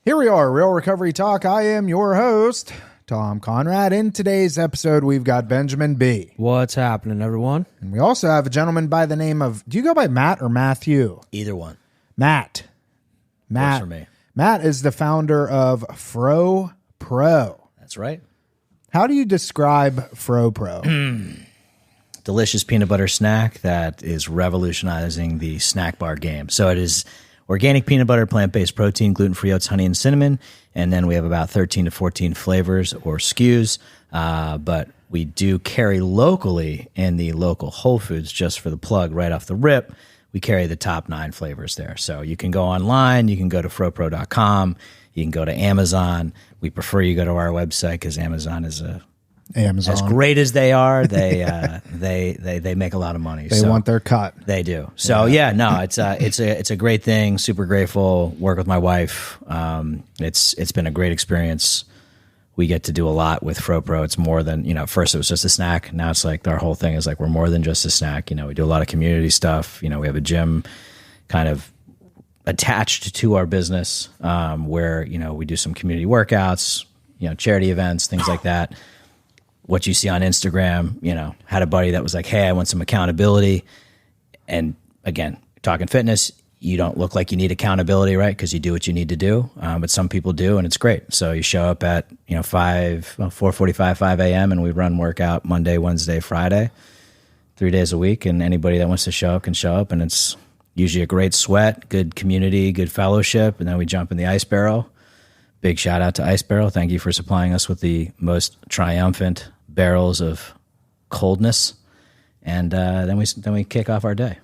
Here we are, Real Recovery Talk. I am your host, Tom Conrad. In today's episode, we've got Benjamin B. What's happening, everyone? And we also have a gentleman by the name of, do you go by Matt or Matthew? Either one. Matt. Works for me. Matt is the founder of FROPRO. That's right. How do you describe FROPRO? Delicious peanut butter snack that is revolutionizing the snack bar game. So it is organic peanut butter, plant-based protein, gluten-free oats, honey, and cinnamon. And then we have about 13 to 14 flavors or SKUs. But we do carry locally in the local Whole Foods, just for the plug right off the rip. We carry the top 9 flavors there. So you can go online. You can go to FROPRO.com. You can go to Amazon. We prefer you go to our website because Amazon is as great as they are. They make a lot of money. They want their cut. They do. So it's a great thing. Super grateful. Work with my wife. It's been a great experience. We get to do a lot with FROPRO. It's more than, first it was just a snack. Now it's like our whole thing is like we're more than just a snack. We do a lot of community stuff. We have a gym kind of attached to our business where, we do some community workouts, charity events, things like that. What you see on Instagram, had a buddy that was like, hey, I want some accountability. And again, talking fitness, you don't look like you need accountability, right? Because you do what you need to do. But some people do, and it's great. So you show up at 4:45, 5 a.m., and we run workout Monday, Wednesday, Friday, 3 days a week. And anybody that wants to show up can show up. And it's usually a great sweat, good community, good fellowship. And then we jump in the ice barrel. Big shout out to Ice Barrel. Thank you for supplying us with the most triumphant barrels of coldness. And then we kick off our day.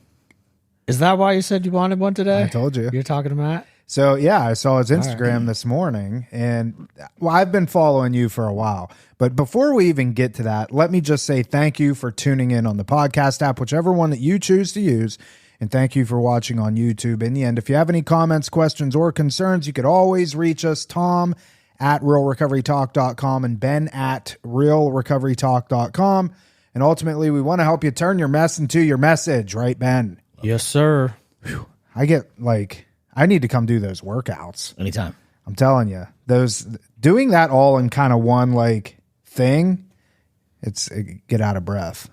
Is that why you said you wanted one today? I told you. You're talking to Matt? So, yeah, I saw his Instagram this morning, and I've been following you for a while. But before we even get to that, let me just say thank you for tuning in on the podcast app, whichever one that you choose to use. And thank you for watching on YouTube. In the end, if you have any comments, questions, or concerns, you could always reach us, Tom at realrecoverytalk.com and Ben at realrecoverytalk.com. And ultimately, we want to help you turn your mess into your message, right, Ben? Yes, sir. Whew. I need to come do those workouts. Anytime. I'm telling you, doing that all in kind of one thing, get out of breath.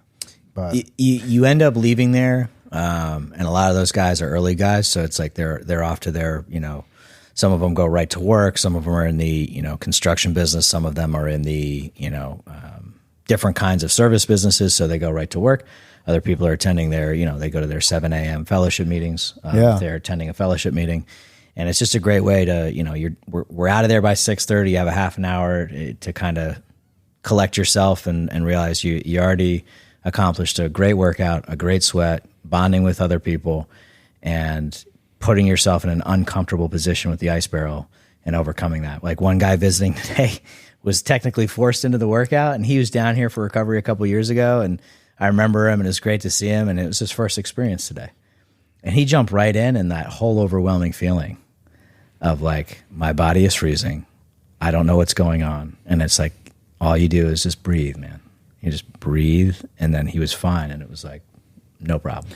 But you end up leaving there. And a lot of those guys are early guys. So it's like they're off to their, some of them go right to work. Some of them are in the, construction business. Some of them are in the, different kinds of service businesses. So they go right to work. Other people are attending their, they go to their 7 a.m. fellowship meetings. They're attending a fellowship meeting. And it's just a great way to, we're out of there by 6:30. You have a half an hour to kind of collect yourself and realize you already accomplished a great workout, a great sweat, bonding with other people, and putting yourself in an uncomfortable position with the ice barrel and overcoming that. Like one guy visiting today was technically forced into the workout, and he was down here for recovery a couple years ago, and I remember him, and it was great to see him, and it was his first experience today. And he jumped right in, and that whole overwhelming feeling of like, my body is freezing. I don't know what's going on. And it's like, all you do is just breathe, man. You just breathe, and then he was fine, and it was like, no problem.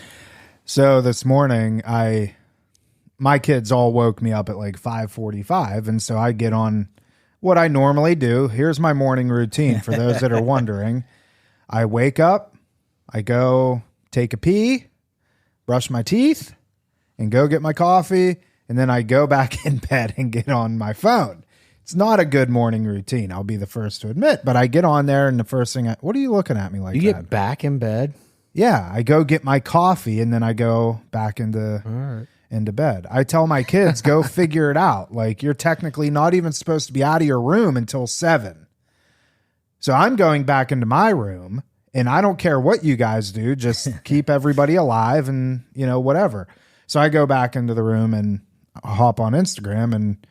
So this morning, my kids all woke me up at like 5:45, and so I get on what I normally do. Here's my morning routine for those that are wondering. I wake up, I go take a pee, brush my teeth, and go get my coffee, and then I go back in bed and get on my phone. It's not a good morning routine, I'll be the first to admit, but I get on there, and the first thing what are you looking at me like that? You get back in bed? Yeah, I go get my coffee, and then I go back into bed. I tell my kids, go figure it out. Like, you're technically not even supposed to be out of your room until 7. So I'm going back into my room, and I don't care what you guys do, just keep everybody alive and, whatever. So I go back into the room and hop on Instagram, and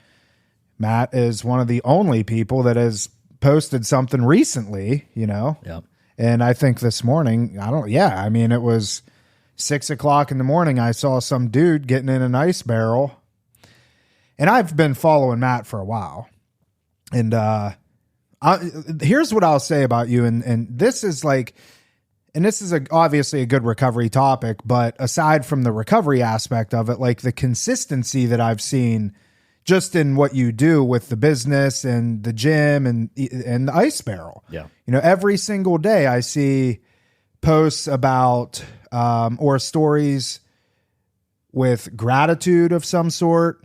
Matt is one of the only people that has posted something recently, Yep. And I think this morning, it was 6 o'clock in the morning. I saw some dude getting in an ice barrel, and I've been following Matt for a while. And here's what I'll say about you. And this is obviously a good recovery topic, but aside from the recovery aspect of it, like the consistency that I've seen just in what you do with the business and the gym and the ice barrel. Yeah. You know, every single day I see posts about or stories with gratitude of some sort,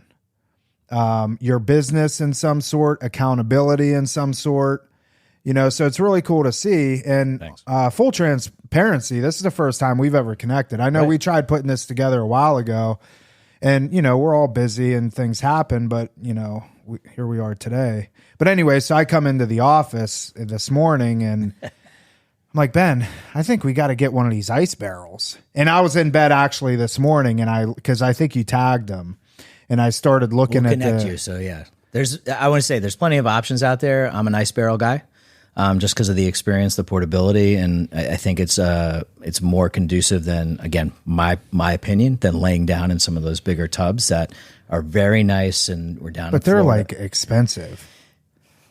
your business in some sort, accountability in some sort. You know, so it's really cool to see. And full transparency, this is the first time we've ever connected. I know we tried putting this together a while ago, and, you know, we're all busy and things happen, but, you know, here we are today. But anyway, so I come into the office this morning and I'm like, Ben, I think we got to get one of these ice barrels. And I was in bed actually this morning, and because I think you tagged them, and I started looking at you. So yeah, I want to say there's plenty of options out there. I'm an ice barrel guy. Just because of the experience, the portability, and I think it's more conducive than, again, my opinion, than laying down in some of those bigger tubs that are very nice and we're down. But they're like expensive.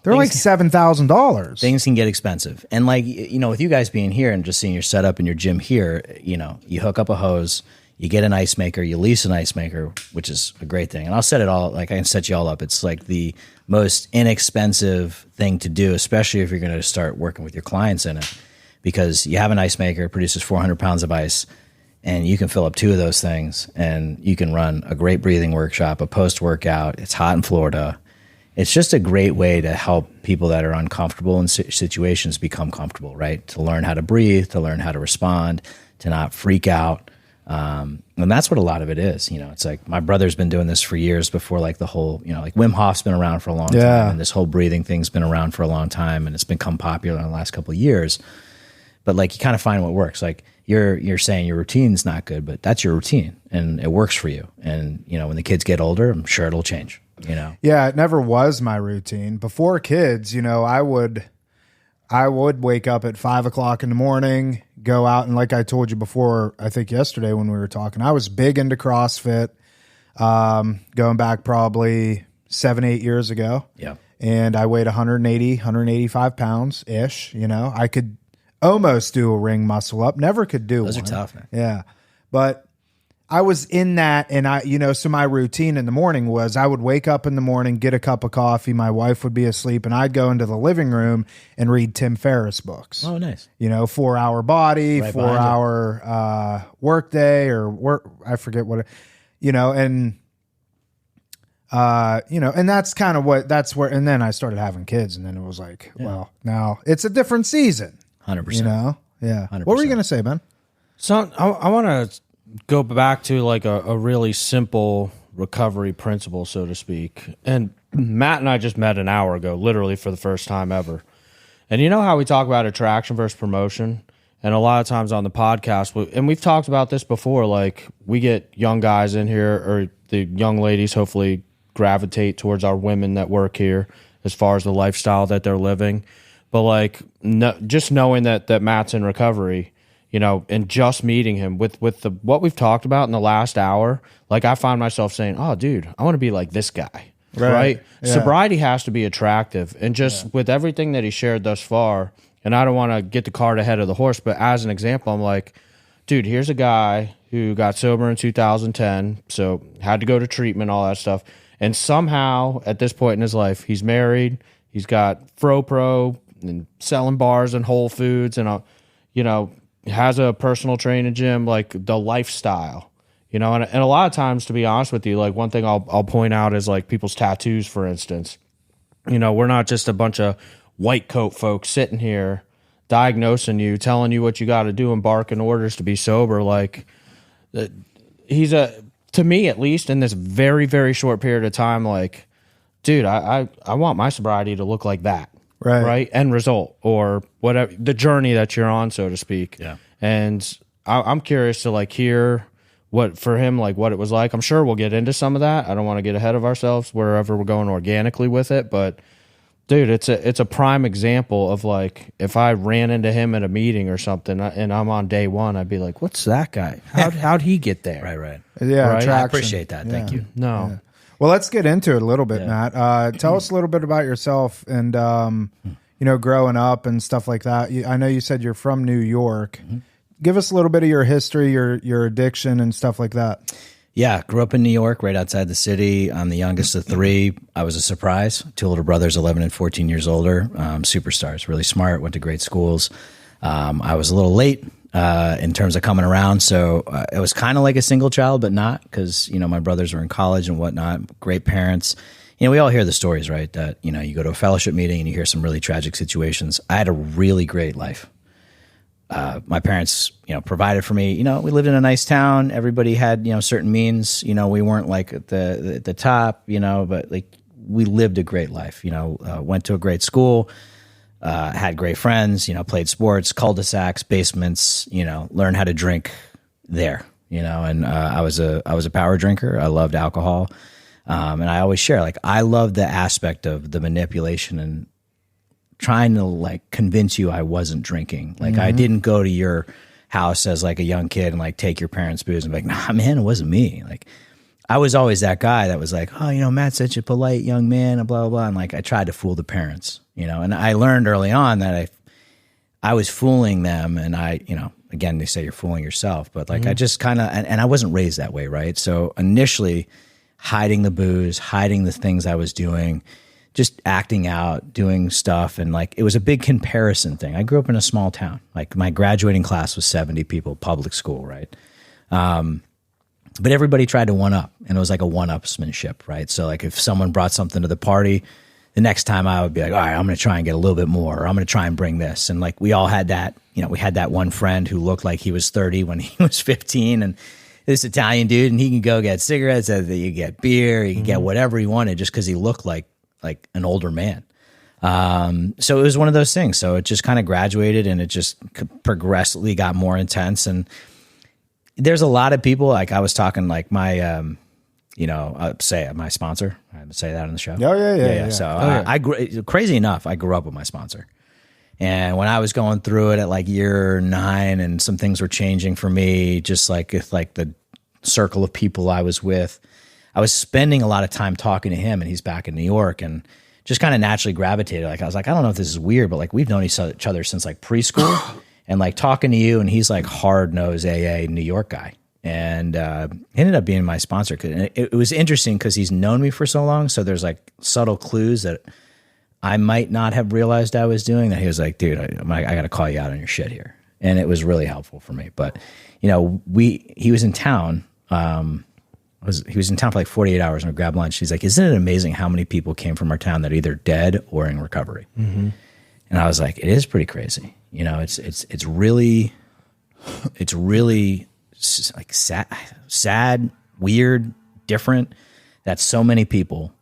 They're like $7,000. Things can get expensive, and like, you know, with you guys being here and just seeing your setup in your gym here, you know, you hook up a hose, you get an ice maker, you lease an ice maker, which is a great thing. And I'll set it all, like I can set you all up. It's like the most inexpensive thing to do, especially if you're going to start working with your clients in it, because you have an ice maker, it produces 400 pounds of ice, and you can fill up 2 of those things, and you can run a great breathing workshop, a post-workout. It's hot in Florida. It's just a great way to help people that are uncomfortable in situations become comfortable, right? To learn how to breathe, to learn how to respond, to not freak out. And that's what a lot of it is. You know, it's like my brother's been doing this for years before, like the whole, you know, like Wim Hof's been around for a long time, and this whole breathing thing's been around for a long time, and it's become popular in the last couple of years. But like, you kind of find what works. Like you're saying your routine's not good, but that's your routine and it works for you. And, you know, when the kids get older, I'm sure it'll change, you know? Yeah. It never was my routine before kids. You know, I would wake up at 5 o'clock in the morning, go out. And like I told you before, I think yesterday when we were talking, I was big into CrossFit, going back probably 7-8 years ago. Yeah. And I weighed 185 pounds ish. You know, I could almost do a ring muscle up, never could do Those one. are tough, man. Yeah. But I was in that, and so my routine in the morning was I would wake up in the morning, get a cup of coffee. My wife would be asleep, and I'd go into the living room and read Tim Ferriss books. Oh, nice. You know, 4 Hour Body, Right 4 Hour Work Day, or work. I forget what, you know, and, you know, and that's kind of that's where, and then I started having kids, and then it was like, well, now it's a different season. 100%. You know? Yeah. 100%. What were you going to say, Ben? So I want to go back to like a really simple recovery principle, so to speak. And Matt and I just met an hour ago, literally for the first time ever. And you know how we talk about attraction versus promotion? And a lot of times on the podcast, and we've talked about this before, like we get young guys in here, or the young ladies hopefully gravitate towards our women that work here as far as the lifestyle that they're living. But like, just knowing that Matt's in recovery, you know, and just meeting him with what we've talked about in the last hour, like I find myself saying, oh, dude, I want to be like this guy, right? Yeah. Sobriety has to be attractive. And just with everything that he shared thus far, and I don't want to get the cart ahead of the horse, but as an example, I'm like, dude, here's a guy who got sober in 2010, so had to go to treatment, all that stuff. And somehow, at this point in his life, he's married, he's got FROPRO, and selling bars and Whole Foods, and you know, has a personal training gym, like the lifestyle, you know. And a lot of times, to be honest with you, like one thing I'll point out is like people's tattoos, for instance. You know, we're not just a bunch of white coat folks sitting here diagnosing you, telling you what you got to do and barking orders to be sober. Like he's to me at least in this very, very short period of time, like, dude, I want my sobriety to look like that. Right. End result, or whatever, the journey that you're on, so to speak. Yeah. And I'm curious to like hear what for him, like what it was like. I'm sure we'll get into some of that. I don't want to get ahead of ourselves wherever we're going organically with it, but dude, it's a prime example of like, if I ran into him at a meeting or something and I'm on day one, I'd be like, what's that guy? How'd he get there? Right. Yeah. Right? I appreciate that. Thank you. No. Yeah. Well, let's get into it a little bit, Matt. Tell us a little bit about yourself and, you know, growing up and stuff like that. I know you said you're from New York. Give us a little bit of your history, your addiction and stuff like that. Yeah, grew up in New York, right outside the city. I'm the youngest of three. I was a surprise. Two older brothers, 11 and 14 years older. Superstars, really smart, went to great schools. I was a little late in terms of coming around, so it was kind of like a single child, but not, because, you know, my brothers were in college and whatnot. Great parents. You know, we all hear the stories, right? That, you know, you go to a fellowship meeting and you hear some really tragic situations. I had a really great life. My parents, you know, provided for me. You know, we lived in a nice town. Everybody had, you know, certain means. You know, we weren't like at the top, you know, but like we lived a great life. You know, went to a great school, had great friends. You know, played sports, cul-de-sacs, basements. You know, learned how to drink there. You know, and I was a power drinker. I loved alcohol, and I always share. Like, I love the aspect of the manipulation and trying to like convince you I wasn't drinking. Like, I didn't go to your house as like a young kid and like take your parents' booze and be like, nah, man, it wasn't me. Like, I was always that guy that was like, oh, you know, Matt's such a polite young man and blah, blah, blah. And like, I tried to fool the parents, you know, and I learned early on that I was fooling them. And I, you know, again, they say you're fooling yourself, but like, I just kind of, and I wasn't raised that way. Right. So initially hiding the booze, hiding the things I was doing, just acting out, doing stuff. And like, it was a big comparison thing. I grew up in a small town. Like, my graduating class was 70 people, public school, right? But everybody tried to one up, and it was like a one-upsmanship, right? So like, if someone brought something to the party, the next time I would be like, all right, I'm going to try and get a little bit more, or I'm going to try and bring this. And like, we all had that, you know, we had that one friend who looked like he was 30 when he was 15, and this Italian dude, and he can go get cigarettes, you get beer, he can get whatever he wanted just because he looked like an older man. So it was one of those things. So it just kind of graduated, and it just progressively got more intense. And there's a lot of people, like I was talking, like my, you know, say my sponsor, I would say that on the show. Oh yeah. So I crazy enough, I grew up with my sponsor. And when I was going through it at like year 9 and some things were changing for me, just like if like the circle of people I was with, I was spending a lot of time talking to him, and he's back in New York, and just kind of naturally gravitated. Like, I was like, I don't know if this is weird, but like, we've known each other since like preschool, and like talking to you, and he's like hard-nosed AA New York guy. And he ended up being my sponsor. And it was interesting because he's known me for so long. So there's like subtle clues that I might not have realized I was doing, that he was like, dude, I got to call you out on your shit here. And it was really helpful for me. But, you know, he was in town, he was in town for like 48 hours, and we grabbed lunch. He's like, isn't it amazing how many people came from our town that are either dead or in recovery? And I was like, it is pretty crazy. You know, it's really like sad, weird, different, that so many people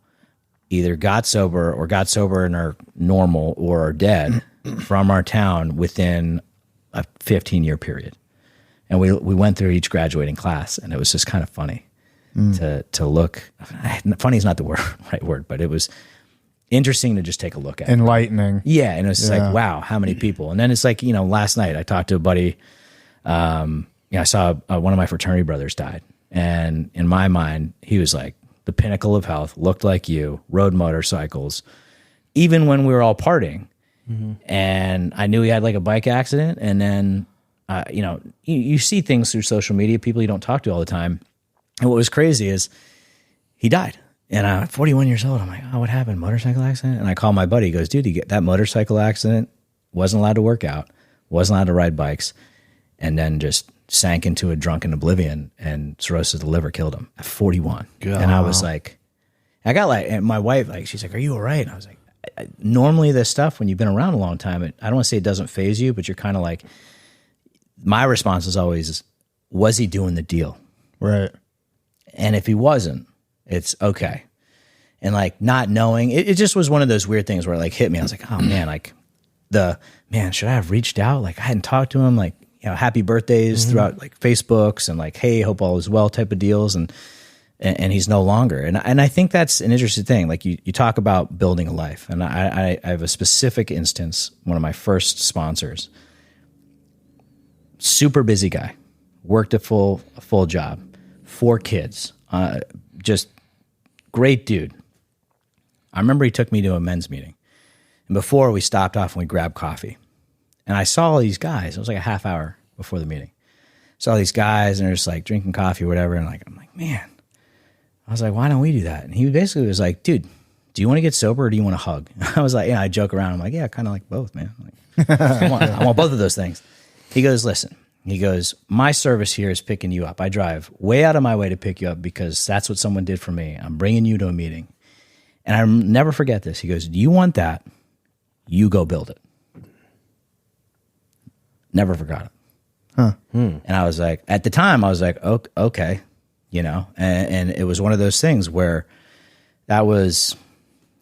either got sober and are normal or are dead from our town within a 15-year period. And we went through each graduating class, and it was just kind of funny to look. Funny is not the right word, but it was interesting to just take a look at. Enlightening. Yeah, and it's like, wow, how many people? And then it's like, you know, last night I talked to a buddy. I saw one of my fraternity brothers died, and in my mind, he was like the pinnacle of health. Looked like you, rode motorcycles, even when we were all partying. And I knew he had like a bike accident, and then you know, you see things through social media, people you don't talk to all the time. And what was crazy is he died. And I'm 41 years old. I'm like, oh, what happened? Motorcycle accident? And I call my buddy. He goes, dude, you get that motorcycle accident, wasn't allowed to work out, wasn't allowed to ride bikes, and then just sank into a drunken oblivion, and cirrhosis of the liver killed him at 41. God. And I was like, I got like, and my wife, like, she's like, are you all right? And I was like, normally this stuff, when you've been around a long time, I don't want to say it doesn't phase you, but you're kind of like, my response is always, was he doing the deal? Right. And if he wasn't, it's okay. And like, not knowing, it just was one of those weird things where it like hit me. I was like, oh man, like should I have reached out? Like, I hadn't talked to him, like, you know, happy birthdays throughout like Facebooks and like, hey, hope all is well type of deals. And he's no longer. And I think that's an interesting thing. Like you talk about building a life. And I have a specific instance, one of my first sponsors, super busy guy, worked a full job, 4 kids, just great dude. I remember he took me to a men's meeting, and before we stopped off and we grabbed coffee, and I saw all these guys. It was like a half hour before the meeting. saw these guys and they're just like drinking coffee or whatever. And like, I'm like, man, I was like, why don't we do that? And he basically was like, dude, do you want to get sober or do you want to hug? I was like, yeah, I joke around. I'm like, yeah, kind of like both, man. Like, I want both of those things. He goes, listen, he goes, my service here is picking you up. I drive way out of my way to pick you up because that's what someone did for me. I'm bringing you to a meeting. And I'll never forget this. He goes, do you want that? You go build it. Never forgot it. Huh. And I was like, at the time, I was like, okay, you know, and it was one of those things where that was,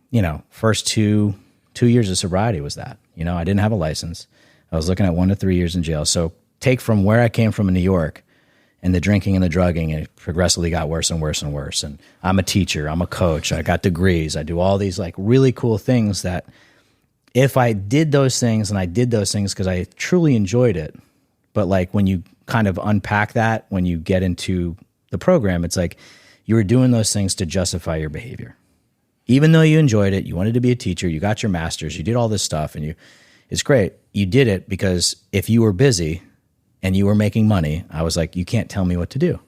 you know, first two years of sobriety was that, you know, I didn't have a license. I was looking at 1 to 3 years in jail. So take from where I came from in New York and the drinking and the drugging, and it progressively got worse and worse and worse. And I'm a teacher, I'm a coach, I got degrees, I do all these like really cool things that if I did those things, and I did those things because I truly enjoyed it, but like when you kind of unpack that, when you get into the program, it's like you were doing those things to justify your behavior. Even though you enjoyed it, you wanted to be a teacher, you got your master's, you did all this stuff, and it's great. You did it because if you were busy and you were making money, I was like, you can't tell me what to do.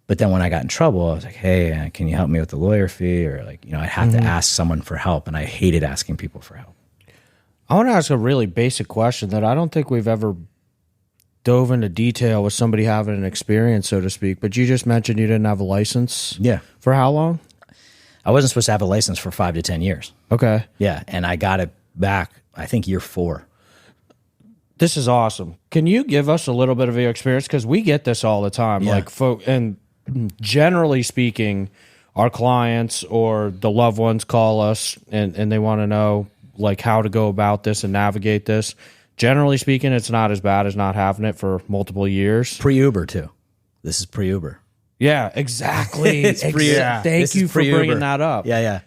But then when I got in trouble, I was like, hey, can you help me with the lawyer fee? Or like, you know, I had to ask someone for help, and I hated asking people for help. I want to ask a really basic question that I don't think we've ever dove into detail with somebody having an experience, so to speak. But you just mentioned you didn't have a license. Yeah. For how long? I wasn't supposed to have a license for 5 to 10 years. Okay. Yeah, and I got it back, I think, year 4. This is awesome. Can you give us a little bit of your experience? Because we get this all the time. Yeah. And generally speaking, our clients or the loved ones call us and they want to know like how to go about this and navigate this. Generally speaking, it's not as bad as not having it for multiple years. Pre-Uber, too. This is pre-Uber. Yeah, exactly. It's Thank you for bringing that up. Yeah.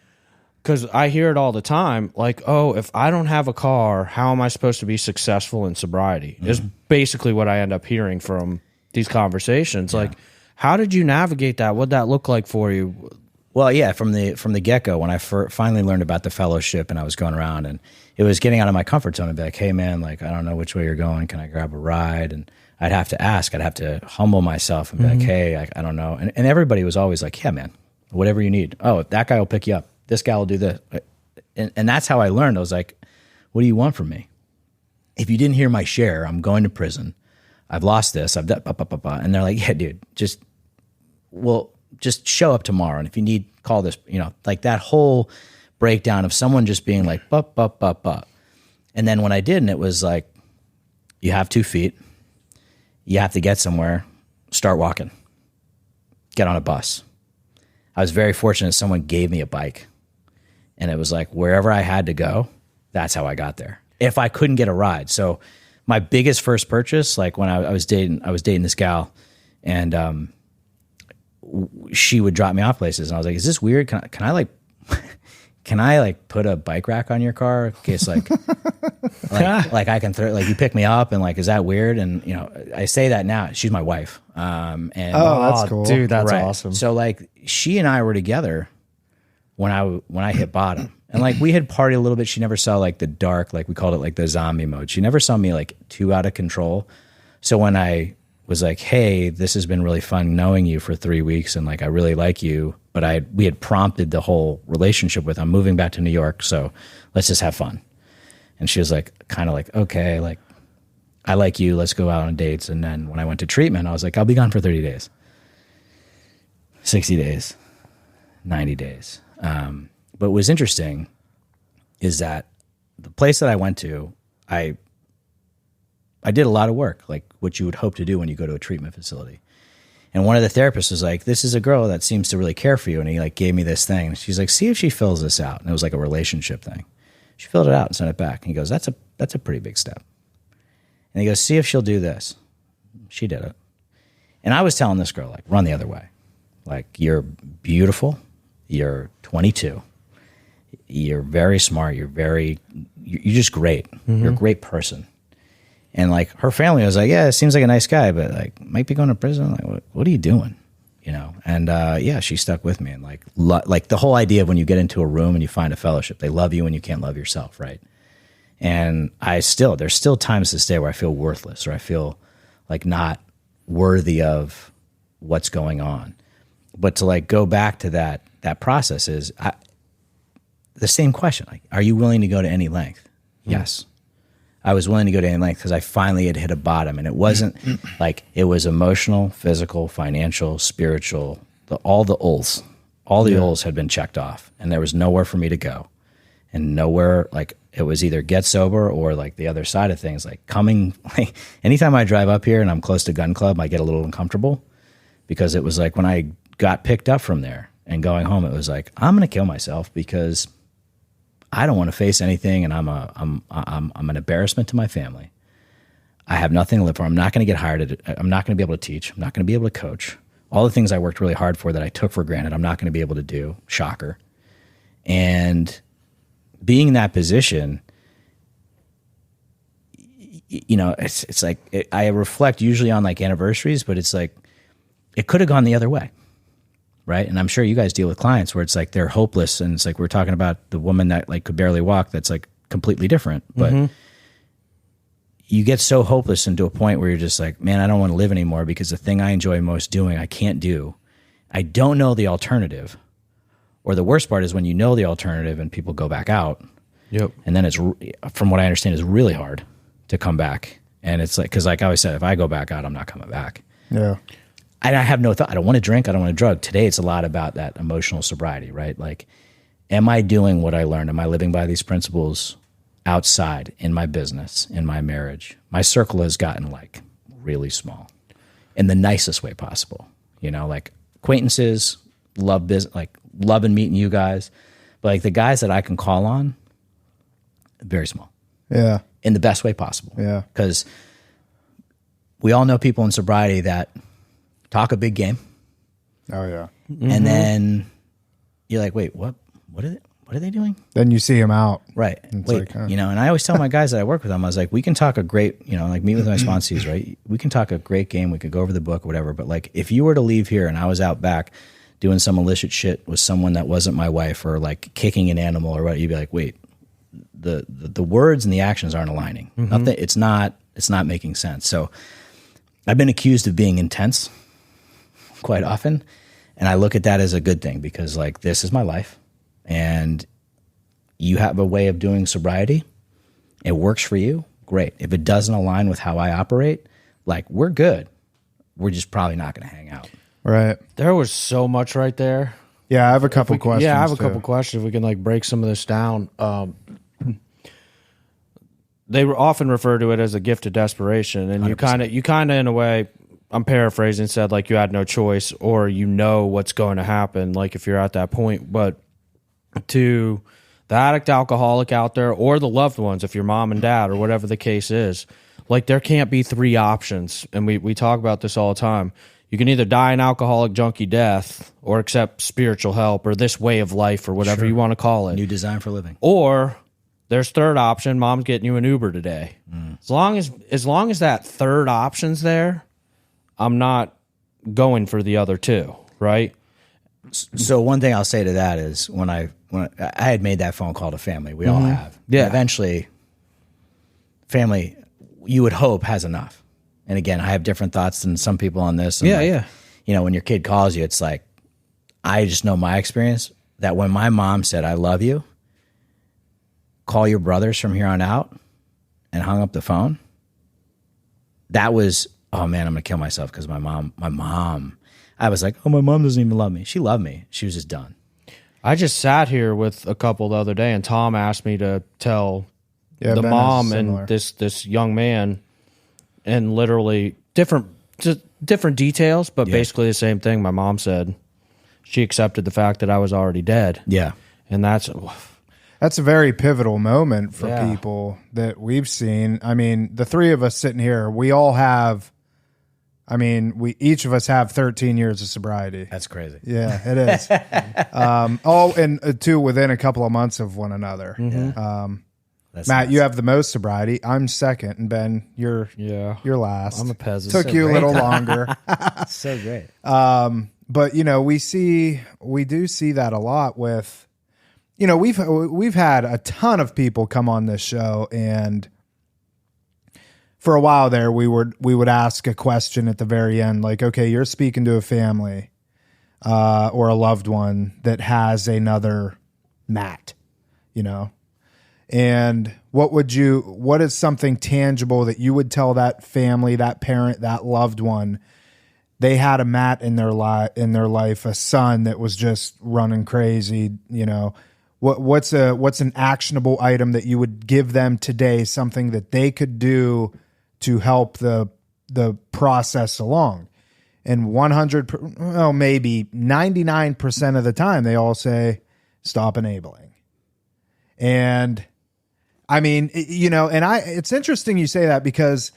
Because I hear it all the time, like, oh, if I don't have a car, how am I supposed to be successful in sobriety? Is basically what I end up hearing from these conversations. Yeah. Like, how did you navigate that? What'd that look like for you? Well, yeah, from the get-go, when I finally learned about the fellowship and I was going around, and it was getting out of my comfort zone and be like, hey, man, like, I don't know which way you're going. Can I grab a ride? And I'd have to ask. I'd have to humble myself and be like, hey, I don't know. And everybody was always like, yeah, man, whatever you need. Oh, that guy will pick you up. This guy will do this. And that's how I learned. I was like, what do you want from me? If you didn't hear my share, I'm going to prison. I've lost this. I've done, and they're like, yeah, dude, just show up tomorrow. And if you need, call this, you know, like that whole breakdown of someone just being like, And then when I did, and it was like, you have 2 feet. You have to get somewhere. Start walking. Get on a bus. I was very fortunate someone gave me a bike. And it was like, wherever I had to go, that's how I got there. If I couldn't get a ride. So my biggest first purchase, like when I was dating this gal, and she would drop me off places. And I was like, is this weird? Can I put a bike rack on your car in case like I can throw, like you pick me up, and like, is that weird? And you know, I say that now, she's my wife. And that's cool. Dude, that's awesome. So like she and I were together when I hit bottom, and like we had partied a little bit. She never saw like the dark, like we called it like the zombie mode. She never saw me like too out of control. So when I was like, hey, this has been really fun knowing you for 3 weeks, and like I really like you, but we had prompted the whole relationship with, I'm moving back to New York, so let's just have fun. And she was like, kind of like, okay, like I like you, let's go out on dates. And then when I went to treatment, I was like, I'll be gone for 30 days, 60 days, 90 days. But what was interesting is that the place that I went to, I did a lot of work, like what you would hope to do when you go to a treatment facility. And one of the therapists was like, this is a girl that seems to really care for you. And he like gave me this thing. And she's like, see if she fills this out. And it was like a relationship thing. She filled it out and sent it back. And he goes, that's a pretty big step. And he goes, see if she'll do this. She did it. And I was telling this girl, like, run the other way. Like, you're beautiful. You're 22. You're very smart. You're just great. Mm-hmm. You're a great person. And like her family was like, yeah, it seems like a nice guy, but like might be going to prison. Like, what are you doing? You know? And yeah, she stuck with me. And like the whole idea of when you get into a room and you find a fellowship, they love you when you can't love yourself, right? And there's still times to this day where I feel worthless, or I feel like not worthy of what's going on. But to like go back to that process is the same question. Like, are you willing to go to any length? Yes. I was willing to go to any length because I finally had hit a bottom, and it wasn't like it was emotional, physical, financial, spiritual, all the ulls had been checked off, and there was nowhere for me to go, and nowhere, like it was either get sober or like the other side of things, like coming, like anytime I drive up here and I'm close to Gun Club, I get a little uncomfortable because it was like when I got picked up from there and going home, it was like, I'm going to kill myself because I don't want to face anything, and I'm an embarrassment to my family. I have nothing to live for. I'm not going to get hired. I'm not going to be able to teach. I'm not going to be able to coach. All the things I worked really hard for that I took for granted, I'm not going to be able to do. Shocker. And being in that position, you know, it's like I reflect usually on like anniversaries, but it's like it could have gone the other way. Right. And I'm sure you guys deal with clients where it's like they're hopeless. And it's like we're talking about the woman that like could barely walk. That's like completely different. But you get so hopeless into a point where you're just like, man, I don't want to live anymore because the thing I enjoy most doing, I can't do. I don't know the alternative. Or the worst part is when you know the alternative and people go back out. Yep. And then it's, from what I understand, is really hard to come back. And it's like, because like I always said, if I go back out, I'm not coming back. Yeah. I have no thought. I don't want to drink. I don't want to drug. Today, it's a lot about that emotional sobriety, right? Like, am I doing what I learned? Am I living by these principles outside in my business, in my marriage? My circle has gotten like really small in the nicest way possible. You know, like acquaintances, love business, like loving meeting you guys. But like the guys that I can call on, very small. Yeah. In the best way possible. Yeah. Because we all know people in sobriety that talk a big game. Oh yeah. And then you're like, wait, what are they doing? Then you see him out. Right. It's Wait, like, huh. you know, and I always tell my guys that I work with them, I was like, we can talk a great, you know, like meet with my sponsees, right? We can talk a great game. We could go over the book or whatever. But like, if you were to leave here and I was out back doing some illicit shit with someone that wasn't my wife or like kicking an animal or what, you'd be like, wait, the words and the actions aren't aligning. Nothing, it's not making sense. So I've been accused of being intense quite often. And I look at that as a good thing because like, this is my life and you have a way of doing sobriety. It works for you. Great. If it doesn't align with how I operate, like we're good. We're just probably not going to hang out. Right. There was so much right there. Yeah, I have a couple questions. Yeah, I have a too. couple questions. We can like break some of this down. They were often refer to it as a gift of desperation, and 100%. you kind of in a way, I'm paraphrasing, said like you had no choice or you know what's going to happen, like if you're at that point. But to the addict alcoholic out there or the loved ones, if your mom and dad or whatever the case is, like there can't be three options. And we talk about this all the time. You can either die an alcoholic junkie death or accept spiritual help or this way of life or whatever you want to call it. New design for living. Or there's third option, mom's getting you an Uber today. As long as that third option's there, I'm not going for the other two, right? So one thing I'll say to that is when I had made that phone call to family, we all have. Yeah. And eventually, family, you would hope, has enough. And again, I have different thoughts than some people on this. And like, you know, when your kid calls you, it's like, I just know my experience that when my mom said, I love you, call your brothers from here on out, and hung up the phone, that was, oh man, I'm going to kill myself because my mom, I was like, oh, my mom doesn't even love me. She loved me. She was just done. I just sat here with a couple the other day, and Tom asked me to tell the Ben mom is similar. and this young man, and literally different details, but basically the same thing. My mom said she accepted the fact that I was already dead. Yeah. And that's That's a very pivotal moment for Yeah. people that we've seen. I mean, the three of us sitting here, we all have, I mean, each of us have 13 years of sobriety. That's crazy. Yeah, it is. All and two within a couple of months of one another. That's Matt, nuts. you have the most sobriety. I'm second, and Ben, you're last. I'm a peasant. Took you a little longer. so great. But you know, we do see that a lot with, you know, we've had a ton of people come on this show and for a while there, we would ask a question at the very end, like, okay, you're speaking to a family or a loved one that has another Matt, you know, and what is something tangible that you would tell that family, that parent, that loved one? They had a Matt in their life, a son that was just running crazy, you know. What's an actionable item that you would give them today, something that they could do to help the process along? And maybe 99% of the time, they all say, stop enabling. And I mean, you know, and it's interesting you say that, because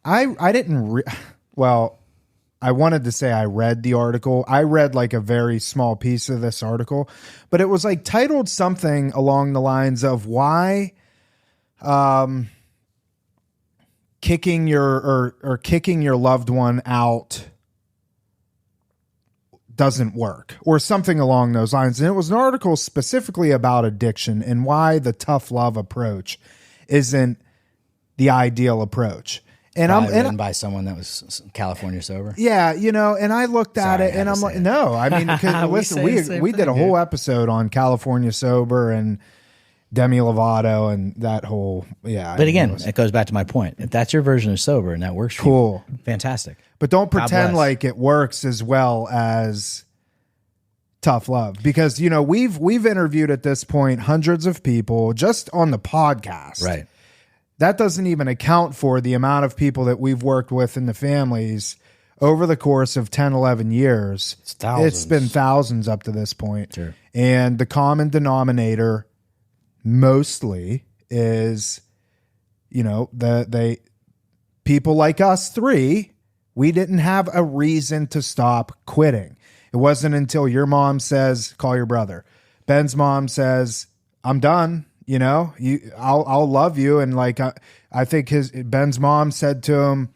I wanted to say I read the article. I read like a very small piece of this article, but it was like titled something along the lines of why kicking your loved one out doesn't work, or something along those lines. And it was an article specifically about addiction and why the tough love approach isn't the ideal approach. And written by someone that was California sober. Yeah, you know, and I looked at it and I'm like, no, I mean, because listen, we did a whole episode on California sober and Demi Lovato and that whole, yeah. But again, it goes back to my point. If that's your version of sober and that works for you, fantastic. But don't pretend like it works as well as tough love, because, you know, we've interviewed at this point hundreds of people just on the podcast. Right. That doesn't even account for the amount of people that we've worked with in the families over the course of 10, 11 years. It's been thousands up to this point. Sure. And the common denominator mostly is, you know, they people like us three, we didn't have a reason to stop quitting. It wasn't until your mom says, call your brother. Ben's mom says, I'm done. You know, I'll love you. And like, I think Ben's mom said to him,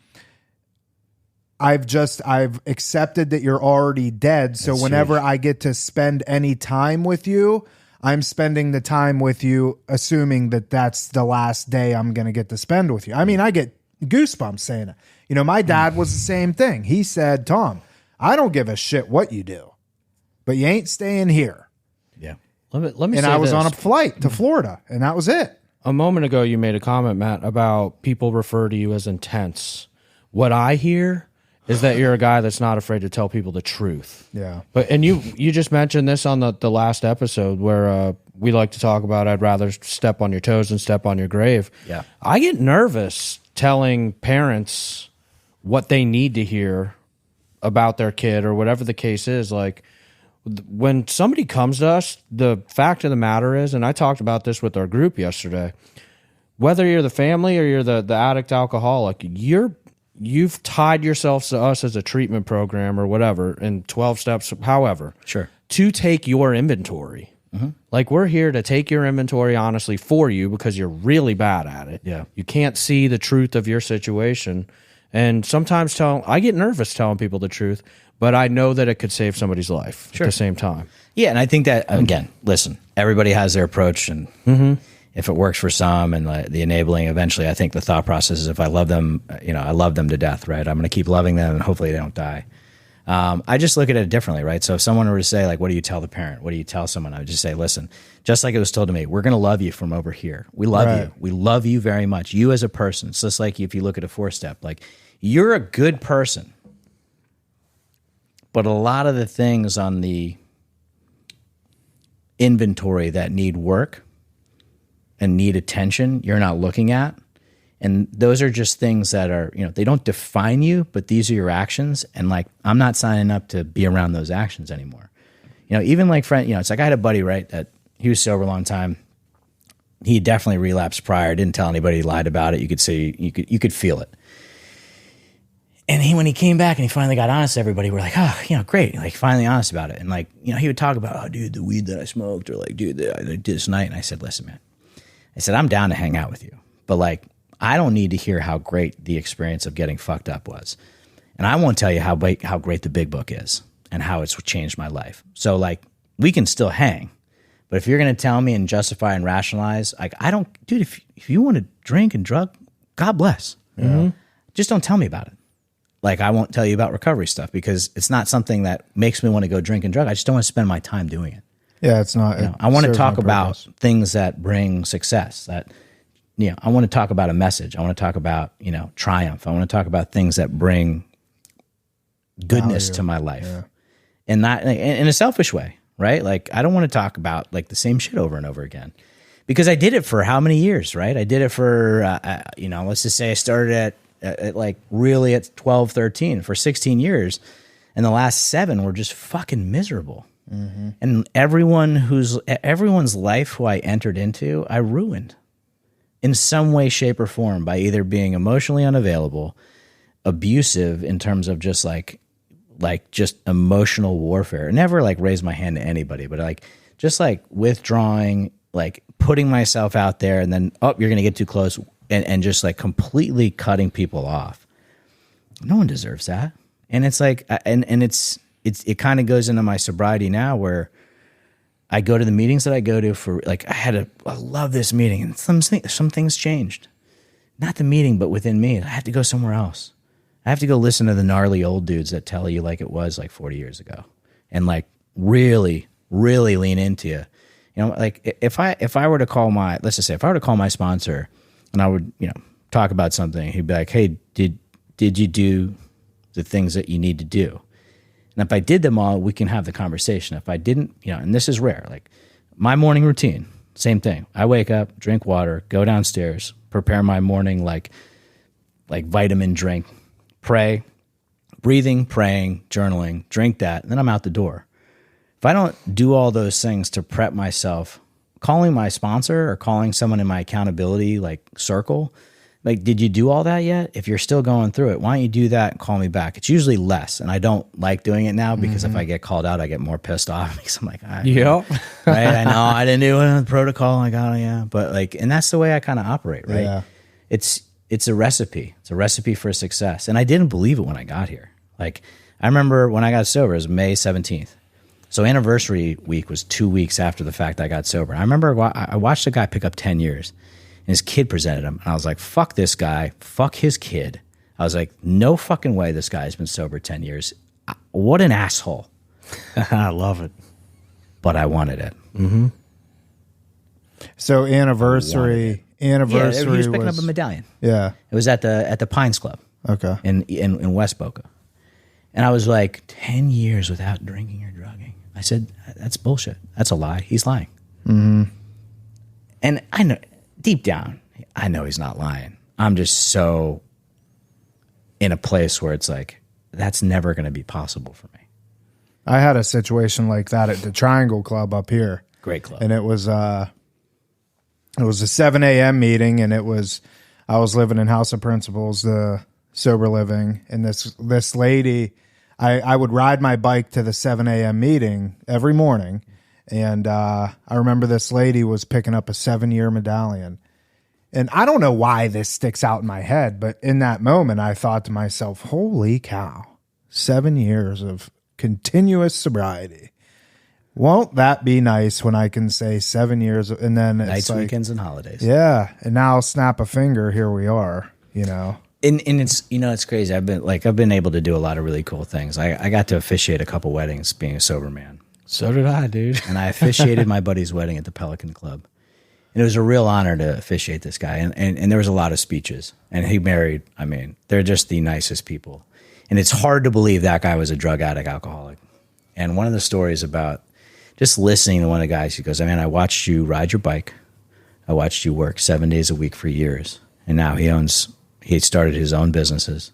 I've accepted that you're already dead. So whenever I get to spend any time with you, I'm spending the time with you, assuming that that's the last day I'm going to get to spend with you. I mean, I get goosebumps saying it. You know, my dad was the same thing. He said, Tom, I don't give a shit what you do, but you ain't staying here. Yeah. Let me and say I was this. on a flight to Florida, and that was it. A moment ago, you made a comment, Matt, about people refer to you as intense. What I hear is that you're a guy that's not afraid to tell people the truth. Yeah. And you just mentioned this on the last episode where we like to talk about I'd rather step on your toes than step on your grave. Yeah. I get nervous telling parents what they need to hear about their kid or whatever the case is. Like, when somebody comes to us, the fact of the matter is, and I talked about this with our group yesterday, whether you're the family or you're the addict alcoholic, you've tied yourselves to us as a treatment program or whatever in 12 steps, however, sure, to take your inventory. Mm-hmm. Like, we're here to take your inventory honestly for you because you're really bad at it. Yeah. You can't see the truth of your situation. And sometimes I get nervous telling people the truth, but I know that it could save somebody's life at the same time. Yeah, and I think that, again, listen, everybody has their approach, and if it works for some and the enabling, eventually I think the thought process is if I love them, you know, I love them to death, right? I'm going to keep loving them and hopefully they don't die. I just look at it differently, right? So if someone were to say, like, what do you tell the parent? What do you tell someone? I would just say, listen, just like it was told to me, we're going to love you from over here. We love you. We love you very much. You as a person. It's just like if you look at a 4-step, like, you're a good person. But a lot of the things on the inventory that need work and need attention, you're not looking at. And those are just things that are, you know, they don't define you, but these are your actions. And like, I'm not signing up to be around those actions anymore. You know, even like friend, you know, it's like I had a buddy, right, that he was sober a long time. He definitely relapsed prior, didn't tell anybody, he lied about it. You could see, you could feel it. And when he came back and he finally got honest to everybody, we're like, oh, you know, great. Like, finally honest about it. And like, you know, he would talk about, oh, dude, the weed that I smoked, or like, dude, I did this night. And I said, listen, man, I said, I'm down to hang out with you. But like, I don't need to hear how great the experience of getting fucked up was. And I won't tell you how great the big book is and how it's changed my life. So like, we can still hang. But if you're going to tell me and justify and rationalize, like, I don't, dude, if you want to drink and drug, God bless. Just don't tell me about it. Like, I won't tell you about recovery stuff because it's not something that makes me want to go drink and drug. I just don't want to spend my time doing it. Yeah, it's not. I want to talk about things that bring success. That, I want to talk about a message. I want to talk about, triumph. I want to talk about things that bring goodness to my life, and not in a selfish way, right? Like, I don't want to talk about like the same shit over and over again, because I did it for how many years, right? I did it for, let's just say I started at like really at 12, 13 for 16 years, and the last 7 were just fucking miserable. And everyone's life who I entered into, I ruined in some way, shape, or form by either being emotionally unavailable, abusive in terms of just like just emotional warfare. Never like raise my hand to anybody, but like just like withdrawing, like putting myself out there, and then you're gonna get too close, and just like completely cutting people off. No one deserves that. And it's like, and it kind of goes into my sobriety now, where I go to the meetings that I go to for like, I love this meeting, and some things changed. Not the meeting, but within me. I had to go somewhere else. I have to go listen to the gnarly old dudes that tell you like it was like 40 years ago, and like really, really lean into you. Like if I were to call let's just say if I were to call my sponsor, and I would, talk about something, he'd be like, hey, did you do the things that you need to do? And if I did them all, we can have the conversation. If I didn't, and this is rare, like my morning routine, same thing. I wake up, drink water, go downstairs, prepare my morning like vitamin drink, pray, breathing, praying, journaling, drink that, and then I'm out the door. If I don't do all those things to prep myself, calling my sponsor or calling someone in my accountability like circle, like, did you do all that yet? If you're still going through it, why don't you do that and call me back? It's usually less, and I don't like doing it now because if I get called out, I get more pissed off because I'm like, right? I know I didn't do the protocol. I got it, yeah, but like, and that's the way I kind of operate, right? Yeah. It's a recipe. It's a recipe for success, and I didn't believe it when I got here. Like, I remember when I got sober, it was May 17th. So anniversary week was 2 weeks after the fact I got sober. I remember I watched a guy pick up 10 years. And his kid presented him. And I was like, fuck this guy. Fuck his kid. I was like, no fucking way this guy's been sober 10 years. What an asshole. I love it. But I wanted it. So anniversary Yeah, he was picking up a medallion. Yeah. It was at the Pines Club. Okay. In West Boca. And I was like, 10 years without drinking or drugging. I said, that's bullshit. That's a lie. He's lying. And I know, deep down, I know he's not lying. I'm just so in a place where it's like, that's never going to be possible for me. I had a situation like that at the Triangle Club up here. Great club. And it was a 7 a.m. meeting, and I was living in House of Principles, the sober living, and this lady, I would ride my bike to the 7 a.m. meeting every morning. And I remember this lady was picking up a 7-year medallion. And I don't know why this sticks out in my head, but in that moment, I thought to myself, holy cow, 7 years of continuous sobriety. Won't that be nice when I can say 7 years? And then it's nights, like, weekends, and holidays. Yeah. And now snap a finger, here we are, And it's, it's crazy. I've been able to do a lot of really cool things. I got to officiate a couple weddings being a sober man. So did I, dude. And I officiated my buddy's wedding at the Pelican Club. And it was a real honor to officiate this guy. And there was a lot of speeches. And he married, they're just the nicest people. And it's hard to believe that guy was a drug addict, alcoholic. And one of the stories about just listening to one of the guys, he goes, I watched you ride your bike. I watched you work 7 days a week for years. And now he started his own businesses,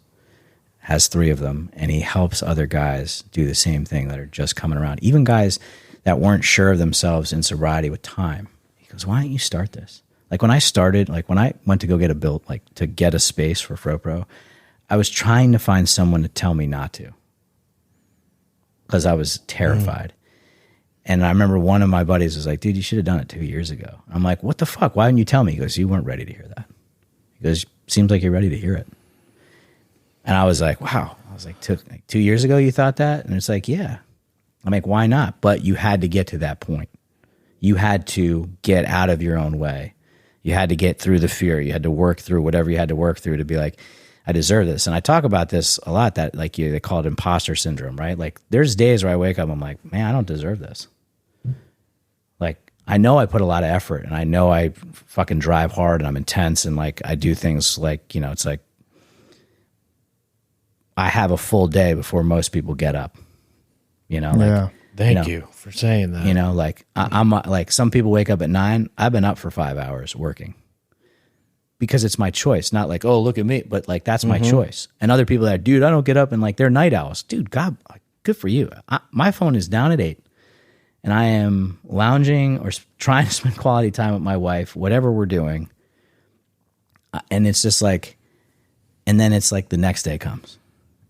has 3 of them, and he helps other guys do the same thing that are just coming around. Even guys that weren't sure of themselves in sobriety with time. He goes, why don't you start this? Like when I started, like when I went to go get to get a space for FROPRO, I was trying to find someone to tell me not to because I was terrified. And I remember one of my buddies was like, dude, you should have done it 2 years ago. I'm like, what the fuck? Why didn't you tell me? He goes, you weren't ready to hear that. He goes, seems like you're ready to hear it. And I was like, wow. I was like, 2 years ago you thought that? And it's like, yeah. I'm like, why not? But you had to get to that point. You had to get out of your own way. You had to get through the fear. You had to work through whatever you had to work through to be like, I deserve this. And I talk about this a lot, that like they call it imposter syndrome, right? Like there's days where I wake up, I'm like, man, I don't deserve this. Like I know I put a lot of effort and I know I fucking drive hard and I'm intense and like I do things like, you know, it's like I have a full day before most people get up, you know, like, Thank you for saying that. You know, like I'm like some people wake up at 9. I've been up for 5 hours working because it's my choice. Not like, oh, look at me, but like that's my choice. And other people that, dude, I don't get up and like they're night owls. Dude, God, good for you. My phone is down at 8, and I am lounging or trying to spend quality time with my wife, whatever we're doing. And it's just like, and then it's like the next day comes,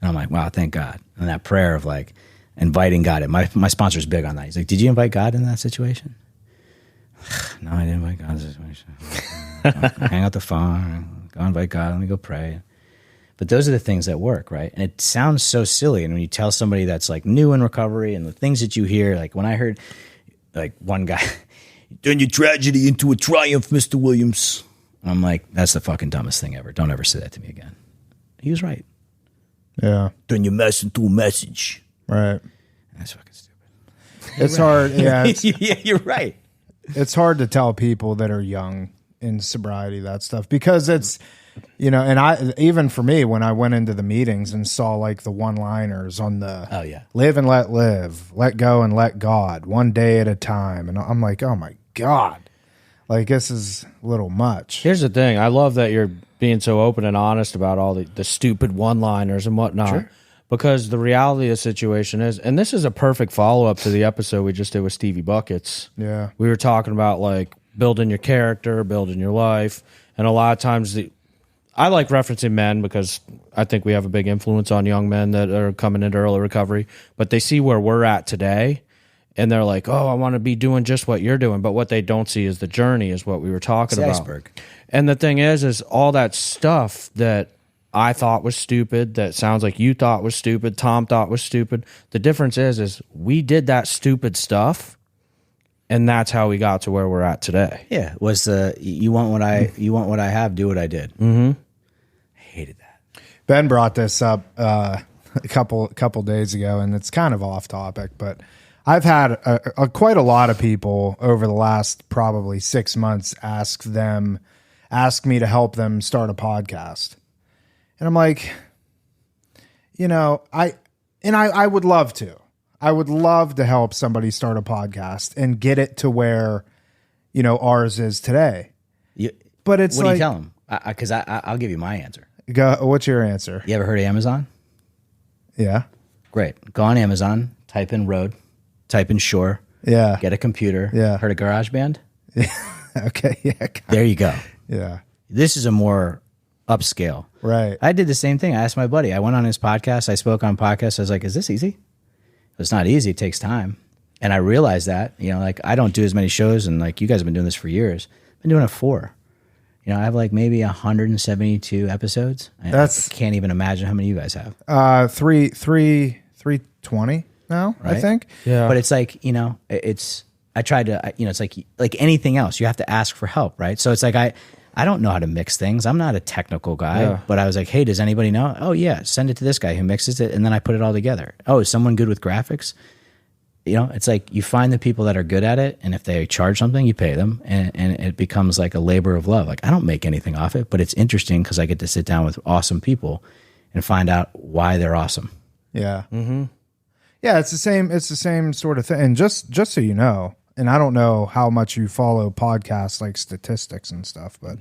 and I'm like, wow, thank God. And that prayer of like, inviting God in. My sponsor's big on that. He's like, did you invite God in that situation? No, I didn't invite God in that situation. Hang out the phone, go invite God, let me go pray. But those are the things that work, right? And it sounds so silly. And when you tell somebody that's like new in recovery and the things that you hear, like when I heard like one guy, turn your tragedy into a triumph, Mr. Williams. I'm like, that's the fucking dumbest thing ever. Don't ever say that to me again. He was right. Yeah. Turn your mess into a message. Right. That's fucking stupid. It's hard. Yeah. Yeah, you're right. It's hard to tell people that are young in sobriety that stuff because it's, you know, and even for me, when I went into the meetings and saw like the one-liners on the live and let go and let God, one day at a time. And I'm like, oh my God, like this is a little much. Here's the thing. I love that you're being so open and honest about all the stupid one-liners and whatnot. Sure. Because the reality of the situation is, and this is a perfect follow-up to the episode we just did with Stevie Buckets. Yeah. We were talking about, like, building your character, building your life. And a lot of times, I like referencing men because I think we have a big influence on young men that are coming into early recovery. But they see where we're at today, and they're like, oh, I want to be doing just what you're doing. But what they don't see is the journey is what we were talking about. Iceberg. And the thing is all that stuff that I thought was stupid, that sounds like you thought was stupid, Tom thought was stupid. The difference is we did that stupid stuff, and that's how we got to where we're at today. Yeah, was you want what I have, do what I did. Mm-hmm. I hated that. Ben brought this up a couple days ago, and it's kind of off topic, but I've had quite a lot of people over the last probably 6 months ask me to help them start a podcast. And I'm like, you know, I would love to. I would love to help somebody start a podcast and get it to where, you know, ours is today. But it's what like, do you tell them? Because I'll give you my answer. What's your answer? You ever heard of Amazon? Yeah. Great. Go on Amazon, type in road, type in shore. Yeah. Get a computer. Yeah. Heard of GarageBand? Okay. Yeah. There you go. Yeah. This is a more upscale. Right. I did the same thing. I asked my buddy. I went on his podcast. I spoke on podcasts. I was like, is this easy? It's not easy. It takes time. And I realized that, you know, like I don't do as many shows, and like you guys have been doing this for years. I've been doing it 4. You know, I have like maybe 172 episodes. I can't even imagine how many you guys have. 320 now, right? I think. Yeah. But it's like, you know, I tried to, you know, it's like anything else. You have to ask for help, right? So it's like I don't know how to mix things. I'm not a technical guy, but I was like, hey, does anybody know? Oh, yeah, send it to this guy who mixes it, and then I put it all together. Oh, is someone good with graphics? You know, it's like you find the people that are good at it, and if they charge something, you pay them, and it becomes like a labor of love. Like I don't make anything off it, but it's interesting because I get to sit down with awesome people and find out why they're awesome. Yeah. Mm-hmm. Yeah, it's the same sort of thing. And just so you know, and I don't know how much you follow podcasts like statistics and stuff, but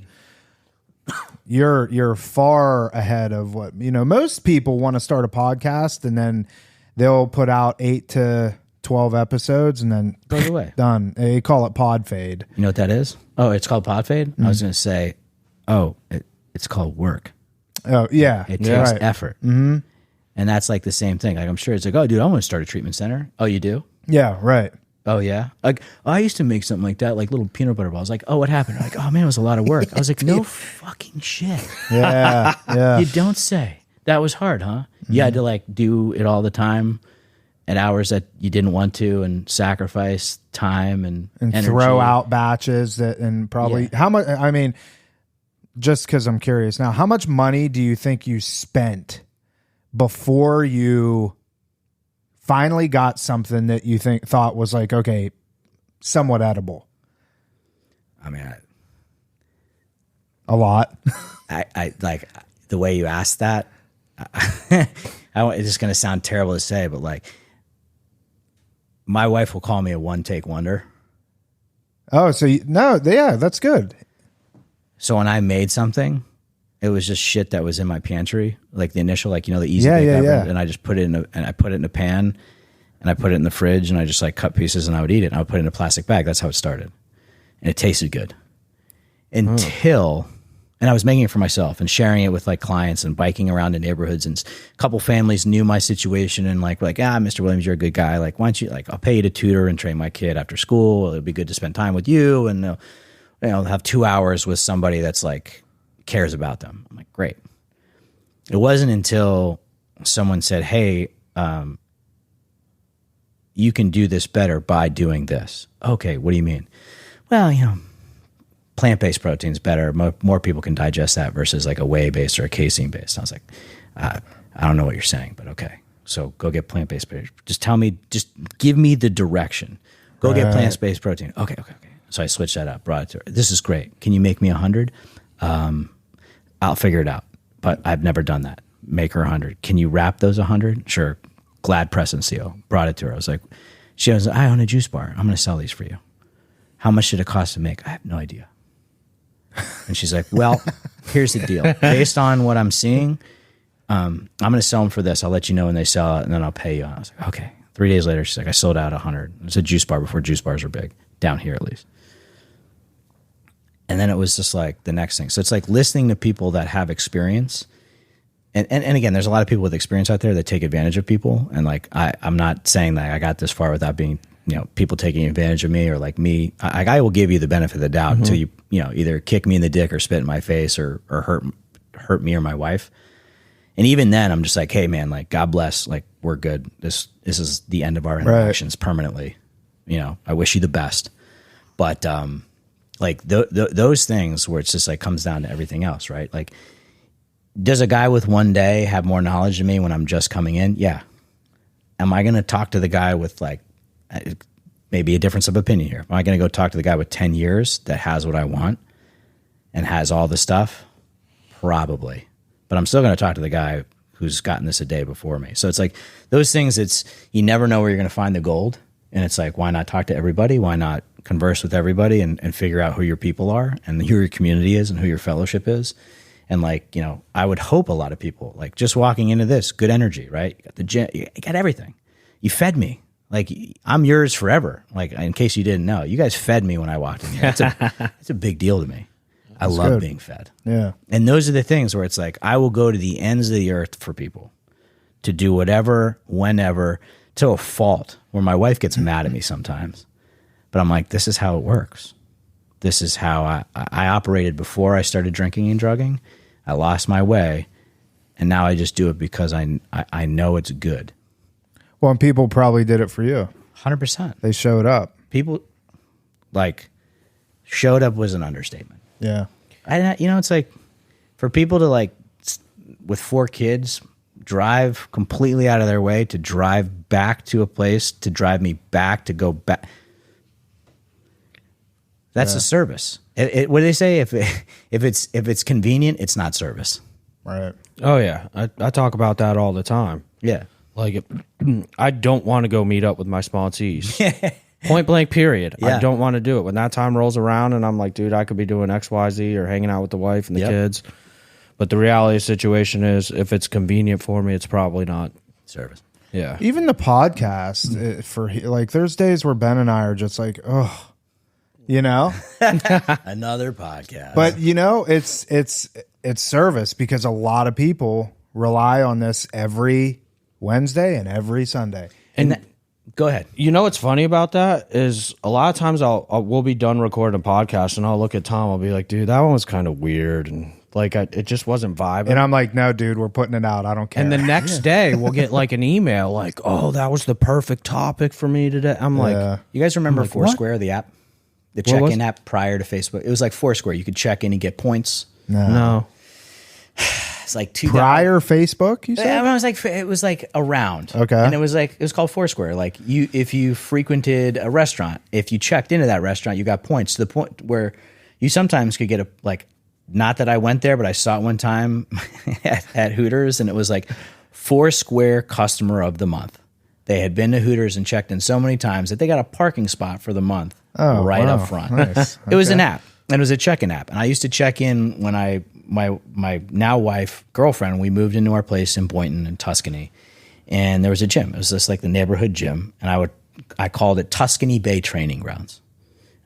you're far ahead of what, you know, most people want to start a podcast and then they'll put out 8 to 12 episodes and then goes away. Done. They call it pod fade. You know what that is? Oh, it's called pod fade? Mm-hmm. I was going to say, it's called work. Oh, yeah. It takes right. effort. Mm-hmm. And that's like the same thing. Like I'm sure it's like, oh, dude, I want to start a treatment center. Oh, you do? Yeah, right. Oh, yeah? Like, I used to make something like that, like little peanut butter balls. Like, oh, what happened? Like, oh, man, it was a lot of work. I was like, no fucking shit. Yeah, yeah. You don't say. That was hard, huh? Mm-hmm. You had to, like, do it all the time. at hours that you didn't want to, and sacrifice time and energy. throw out batches and probably how much, I mean, just because I'm curious now, how much money do you think you spent before you finally got something that you thought was like, okay, somewhat edible? I mean, a lot. I like the way you asked that. It's just going to sound terrible to say, but like, my wife will call me a one-take wonder. Oh, so that's good. So when I made something, it was just shit that was in my pantry, like the initial, like, the easy bake oven, and I just put it in a pan, and I put it in the fridge, and I just like cut pieces, and I would eat it. And I would put it in a plastic bag. That's how it started, and it tasted good until. And I was making it for myself and sharing it with like clients and biking around in neighborhoods, and a couple families knew my situation and like, Mr. Williams, you're a good guy. Like, why don't you, like, I'll pay you to tutor and train my kid after school. It'd be good to spend time with you, and have 2 hours with somebody that's like cares about them. I'm like, great. It wasn't until someone said, hey, you can do this better by doing this. Okay, what do you mean? Well, plant-based protein's better. More people can digest that versus like a whey-based or a casein-based. I was like, I don't know what you're saying, but okay. So go get plant-based. Just give me the direction. Go get plant-based protein. Okay. So I switched that up, brought it to her. This is great. Can you make me 100? I'll figure it out, but I've never done that. Make her 100. Can you wrap those 100? Sure. Glad press and seal. Brought it to her. I was like, she was like, I own a juice bar. I'm going to sell these for you. How much did it cost to make? I have no idea. And she's like, well, here's the deal. Based on what I'm seeing, I'm going to sell them for this. I'll let you know when they sell it, and then I'll pay you. I was like, okay. 3 days later, she's like, I sold out 100. It's a juice bar before juice bars were big, down here at least. And then it was just like the next thing. So it's like listening to people that have experience. And again, there's a lot of people with experience out there that take advantage of people. And like, I'm not saying that I got this far without being, people taking advantage of me, or like me. I will give you the benefit of the doubt until you either kick me in the dick or spit in my face or hurt me or my wife. And even then, I'm just like, hey man, like, God bless, like, we're good. This is the end of our interactions permanently. I wish you the best. But like those things where it's just like comes down to everything else, right? Like, does a guy with 1 day have more knowledge than me when I'm just coming in? Yeah. Am I going to talk to the guy with like maybe a difference of opinion here? Am I going to go talk to the guy with 10 years that has what I want and has all the stuff? Probably. But I'm still going to talk to the guy who's gotten this a day before me. So it's like those things, you never know where you're going to find the gold. And it's like, why not talk to everybody? Why not converse with everybody and figure out who your people are and who your community is and who your fellowship is? And like, I would hope a lot of people, like, just walking into this, good energy, right? You got the gym, you got everything. You fed me. Like, I'm yours forever. Like, in case you didn't know, you guys fed me when I walked in here. It's a big deal to me. I love being fed. Yeah. And those are the things where it's like, I will go to the ends of the earth for people to do whatever, whenever, to a fault, where my wife gets mad at me sometimes. But I'm like, this is how it works. This is how I operated before I started drinking and drugging. I lost my way, and now I just do it because I know it's good. Well, and people probably did it for you. 100%. They showed up. People, like, showed up was an understatement. Yeah. It's like, for people to, like, with 4 kids, drive completely out of their way to drive back to a place, to drive me back, to go back. That's a service. What do they say? If it's convenient, it's not service. Right. Oh yeah, I talk about that all the time. Yeah. Like, I don't want to go meet up with my sponsees. Point blank. Period. Yeah. I don't want to do it when that time rolls around, and I'm like, dude, I could be doing X, Y, Z, or hanging out with the wife and the kids. But the reality of the situation is, if it's convenient for me, it's probably not service. Yeah. Even the podcast, for like, there's days where Ben and I are just like, oh. Another podcast. But it's service, because a lot of people rely on this every Wednesday and every Sunday. And go ahead. What's funny about that is, a lot of times we'll be done recording a podcast, and I'll look at Tom. I'll be like, dude, that one was kind of weird, and Like it just wasn't vibing. And I'm like, no, dude, we're putting it out. I don't care. And the next day we'll get like an email like, oh, that was the perfect topic for me today. I'm like, you guys remember like, Foursquare, the app? The check-in app prior to Facebook. It was like Foursquare. You could check in and get points. no. It's like 2 prior Facebook, you said? It was like around. Okay. And it was called Foursquare. Like if you frequented a restaurant, if you checked into that restaurant, you got points to the point where you sometimes could get not that I went there, but I saw it one time at Hooters, and it was like Foursquare Customer of the Month. They had been to Hooters and checked in so many times that they got a parking spot for the month up front. Nice. It was an app, and it was a check-in app. And I used to check in when my now wife, girlfriend, we moved into our place in Boynton in Tuscany, and there was a gym. It was just like the neighborhood gym, and I called it Tuscany Bay Training Grounds.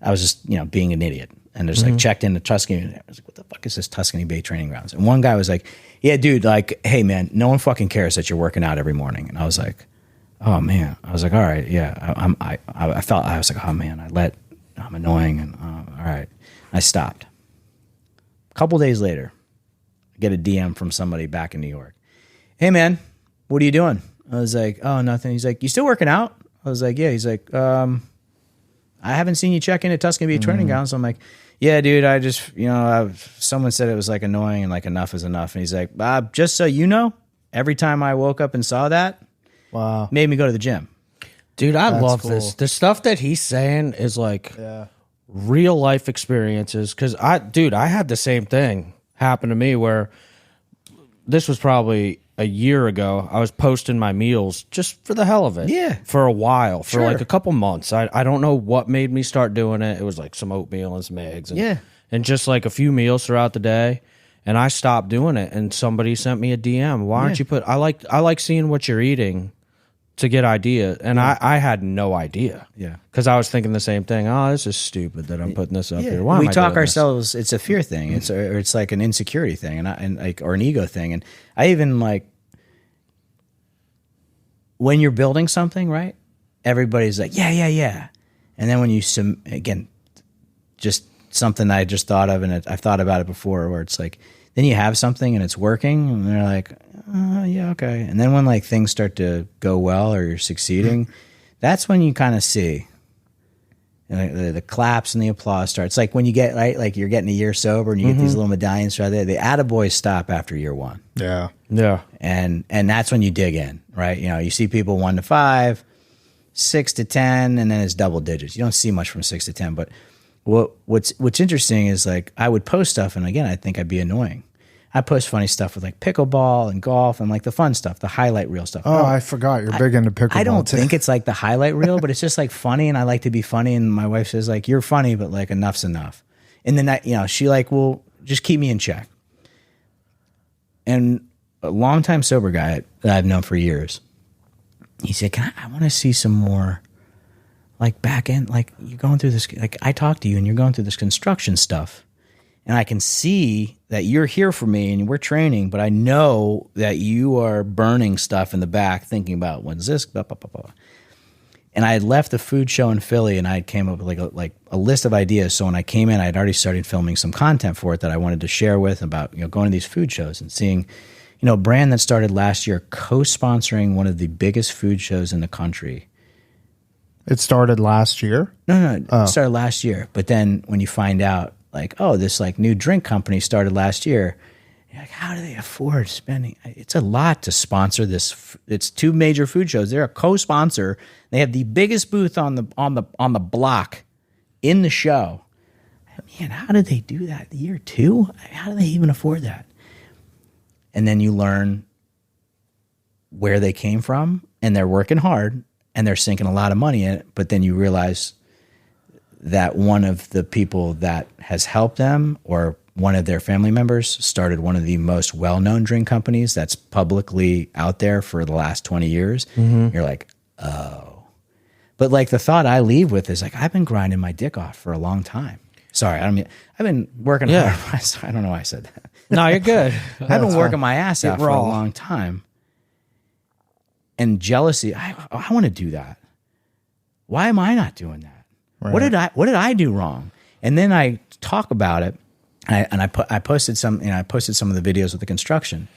I was just, being an idiot. And just like checked into Tuscany. I was like, what the fuck is this Tuscany Bay Training Grounds? And one guy was like, yeah, dude, like, hey man, no one fucking cares that you're working out every morning. And I was like, oh man. I was like, all right, yeah. I was like, oh man, I'm annoying. And all right. I stopped. A couple days later, I get a DM from somebody back in New York. Hey man, what are you doing? I was like, oh, nothing. He's like, you still working out? I was like, yeah. He's like, I haven't seen you check in at Tuscany Bay Training Grounds. So I'm like, yeah, dude, I just, someone said it was like annoying and like enough is enough. And he's like, Bob, just so you know, every time I woke up and saw that, made me go to the gym. Dude, I love this. The stuff that he's saying is like real life experiences. Cause I had the same thing happen to me where this was probably a year ago. I was posting my meals just for the hell of it. Yeah. For a while, for like a couple months. I don't know what made me start doing it. It was like some oatmeal and some eggs. And just like a few meals throughout the day. And I stopped doing it. And somebody sent me a DM. Why don't you I like seeing what you're eating to get ideas. And I had no idea. Yeah. Because I was thinking the same thing. Oh, this is stupid that I'm putting this up here. Why we am I talk doing ourselves. It's a fear thing. It's like an insecurity thing, or an ego thing. And I even like when you're building something, right? Everybody's like, yeah. And then when you again, just something I just thought of, and I've thought about it before, where it's like, then you have something and it's working, and they're like, oh, yeah, okay. And then when like things start to go well or you're succeeding, that's when you kind of see. And the claps and the applause starts. Like when you get, right, like you're getting a year sober and you get these little medallions right there. The attaboys stop after year one. Yeah. Yeah. And that's when you dig in, right? You see people 1 to 5, 6 to 10, and then it's double digits. You don't see much from 6 to 10. But what's interesting is like I would post stuff, and again, I think I'd be annoying. I post funny stuff with like pickleball and golf and like the fun stuff, the highlight reel stuff. Oh, I forgot you're big into pickleball. I don't think it's like the highlight reel, but it's just like funny, and I like to be funny. And my wife says like, "You're funny, but like enough's enough." And then she like will just keep me in check. And a longtime sober guy that I've known for years, he said, I want to see some more like back end, like you're going through this, like I talk to you and you're going through this construction stuff. And I can see that you're here for me and we're training, but I know that you are burning stuff in the back thinking about when's this, blah, blah, blah, blah. And I had left the food show in Philly, and I came up with like a list of ideas. So when I came in, I had already started filming some content for it that I wanted to share with about, going to these food shows and seeing, a brand that started last year co-sponsoring one of the biggest food shows in the country. It started last year? No, it started last year. But then when you find out, like, oh, this like new drink company started last year, you're like, how do they afford spending? It's a lot to sponsor this. It's 2 major food shows. They're a co-sponsor. They have the biggest booth on the block in the show. Man, how did they do that? Year 2? How do they even afford that? And then you learn where they came from, and they're working hard, and they're sinking a lot of money in it. But then you realize that one of the people that has helped them, or one of their family members, started one of the most well-known drink companies that's publicly out there for the last 20 years. Mm-hmm. You're like, oh. But like the thought I leave with is like, I've been grinding my dick off for a long time. Sorry, I've been working hard. I don't know why I said that. No, you're good. I've been working my ass out for a long time. And jealousy, I want to do that. Why am I not doing that? Right. What did I do wrong? And then I talk about it, I posted some of the videos with the construction,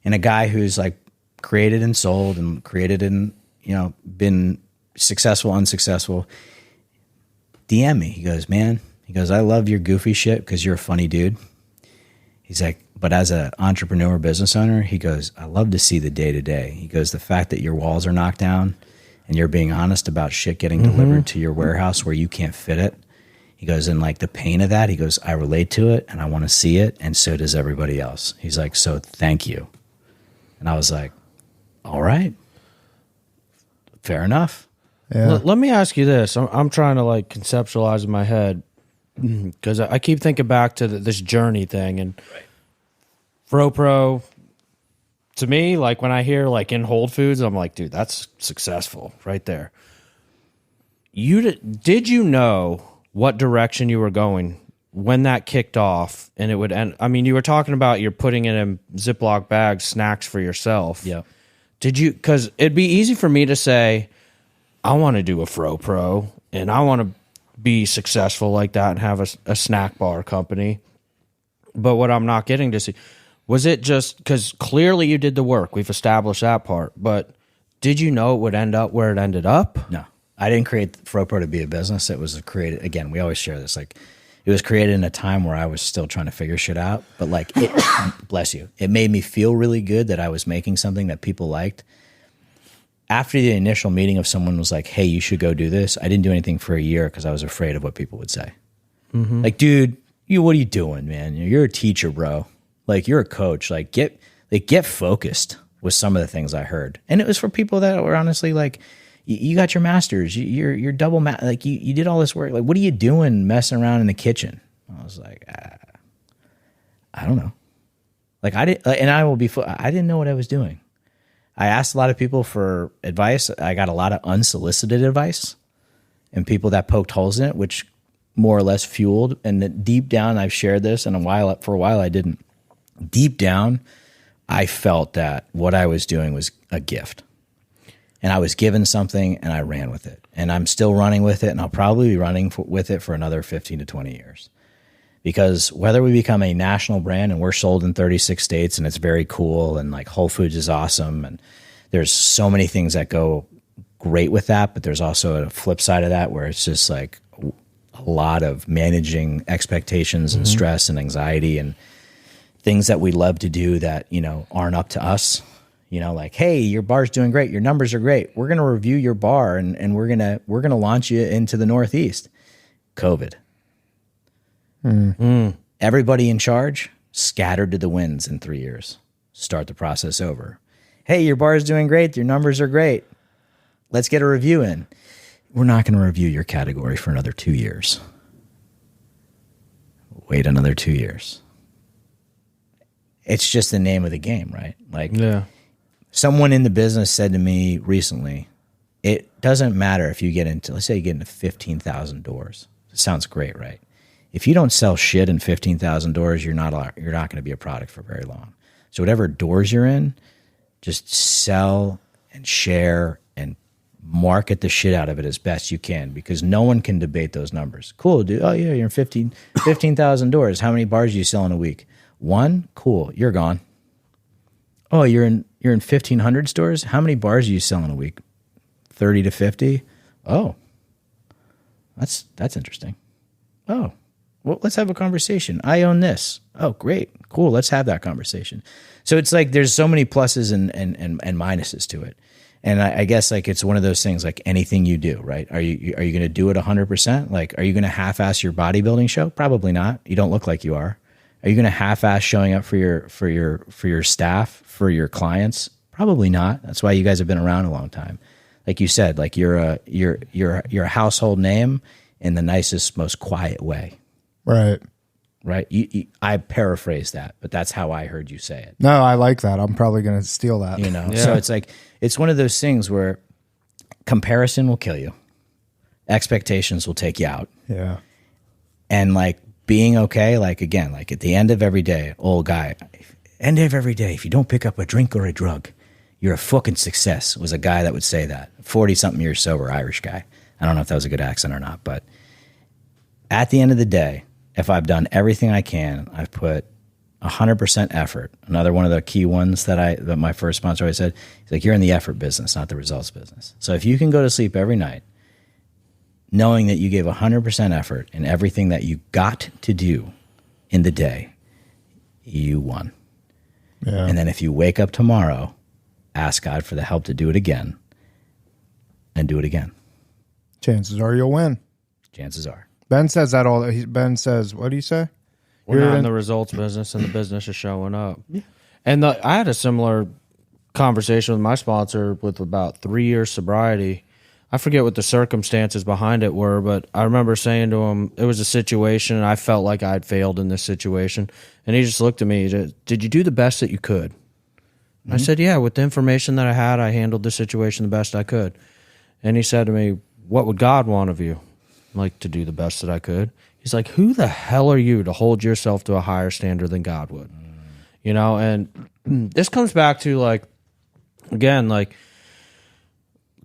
and a guy who's like created and sold and created and been successful, unsuccessful, DM me. He goes, man, I love your goofy shit because you're a funny dude. He's like, but as an entrepreneur business owner, he goes, I love to see the day to day. He goes, the fact that your walls are knocked down and you're being honest about shit getting delivered to your warehouse where you can't fit it. He goes, and like the pain of that, he goes, I relate to it and I want to see it. And so does everybody else. He's like, so thank you. And I was like, all right, fair enough. Yeah. Let me ask you this. I'm trying to like conceptualize in my head because I keep thinking back to this journey thing and FROPRO. To me, like when I hear like in Whole Foods, I'm like, dude, that's successful right there. Did you know what direction you were going when that kicked off and it would end? I mean, you were talking about you're putting it in Ziploc bags, snacks for yourself. Yeah. Did you? Because it'd be easy for me to say, I want to do a FROPRO and I want to be successful like that and have a snack bar company. But what I'm not getting to see, was it just because clearly you did the work? We've established that part. But did you know it would end up where it ended up? No, I didn't create FROPRO to be a business. It was created, again, we always share this, like it was created in a time where I was still trying to figure shit out. But like, bless you, it made me feel really good that I was making something that people liked. After the initial meeting of someone was like, hey, you should go do this, I didn't do anything for a year because I was afraid of what people would say. Like, dude, what are you doing, man? You're a teacher, bro. Like, you're a coach. Like, get focused with some of the things I heard. And it was for people that were honestly like, you got your master's, you're double, like you did all this work. Like, what are you doing messing around in the kitchen? I was like, I don't know. Like, I didn't know what I was doing. I asked a lot of people for advice. I got a lot of unsolicited advice and people that poked holes in it, which more or less fueled. And deep down, I've shared this, and for a while I didn't. Deep down, I felt that what I was doing was a gift. And I was given something, and I ran with it. And I'm still running with it, and I'll probably be running with it for another 15 to 20 years. Because whether we become a national brand and we're sold in 36 states and it's very cool and like Whole Foods is awesome and there's so many things that go great with that, but there's also a flip side of that where it's just like a lot of managing expectations and stress and anxiety and things that we love to do that, aren't up to us. Like, hey, your bar's doing great. Your numbers are great. We're going to review your bar and we're going to launch you into the Northeast. COVID. Everybody in charge scattered to the winds in 3 years. Start the process over. Hey, your bar is doing great. Your numbers are great. Let's get a review in. We're not going to review your category for another 2 years. Wait another 2 years. It's just the name of the game, right? Like, someone in the business said to me recently, it doesn't matter if you get into, let's say you get into 15,000 doors. It sounds great, right? If you don't sell shit in 15,000 doors, you're not going to be a product for very long. So whatever doors you're in, just sell and share and market the shit out of it as best you can, because no one can debate those numbers. Cool, dude. Oh yeah, you're in 15,000 doors. How many bars do you sell in a week? 1? Cool, you're gone. Oh, you're in 1,500 stores. How many bars do you sell in a week? 30 to 50. Oh, that's interesting. Oh. Well, let's have a conversation. I own this. Oh, great. Cool. Let's have that conversation. So it's like there's so many pluses and minuses to it. And I guess like it's one of those things like anything you do, right? Are you going to do it 100%? Like, are you going to half-ass your bodybuilding show? Probably not. You don't look like you are. Are you going to half-ass showing up for your staff, for your clients? Probably not. That's why you guys have been around a long time. Like you said, like you're a household name in the nicest, most quiet way. Right. I paraphrase that, but that's how I heard you say it. No, I like that. I'm probably going to steal that. So it's like, it's one of those things where comparison will kill you. Expectations will take you out. Yeah. And like being okay, like again, like at the end of every day, old guy, end of every day, if you don't pick up a drink or a drug, you're a fucking success, was a guy that would say that. 40-something years sober Irish guy. I don't know if that was a good accent or not, but at the end of the day, if I've done everything I can, I've put 100% effort. Another one of the key ones that my first sponsor always said, he's like, you're in the effort business, not the results business. So if you can go to sleep every night knowing that you gave 100% effort in everything that you got to do in the day, you won. Yeah. And then if you wake up tomorrow, ask God for the help to do it again and do it again. Chances are you'll win. Chances are. Ben says that all. Ben says, what do you say? We're not in the results business, and the business is showing up. Yeah. And I had a similar conversation with my sponsor with about 3 years sobriety. I forget what the circumstances behind it were, but I remember saying to him, it was a situation, and I felt like I had failed in this situation. And he just looked at me, did you do the best that you could? Mm-hmm. I said, yeah, with the information that I had, I handled the situation the best I could. And he said to me, what would God want of you? I'm like, to do the best that I could. He's like, who the hell are you to hold yourself to a higher standard than God would? You know, and this comes back to, like, again, like,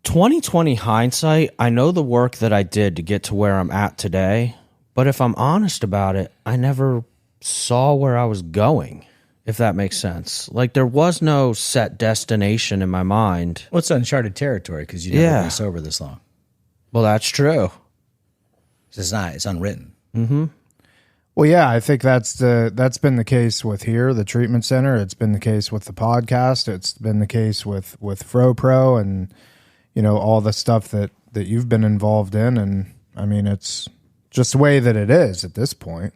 2020 hindsight, I know the work that I did to get to where I'm at today, but if I'm honest about it, I never saw where I was going, if that makes sense. Like, there was no set destination in my mind. Well, it's uncharted territory because you never been sober this long. Well, that's true. It's not. It's unwritten. Mm-hmm. Well, yeah, I think that's been the case with here, the treatment center. It's been the case with the podcast. It's been the case with FROPRO and, you know, all the stuff that you've been involved in. And I mean, it's just the way that it is at this point.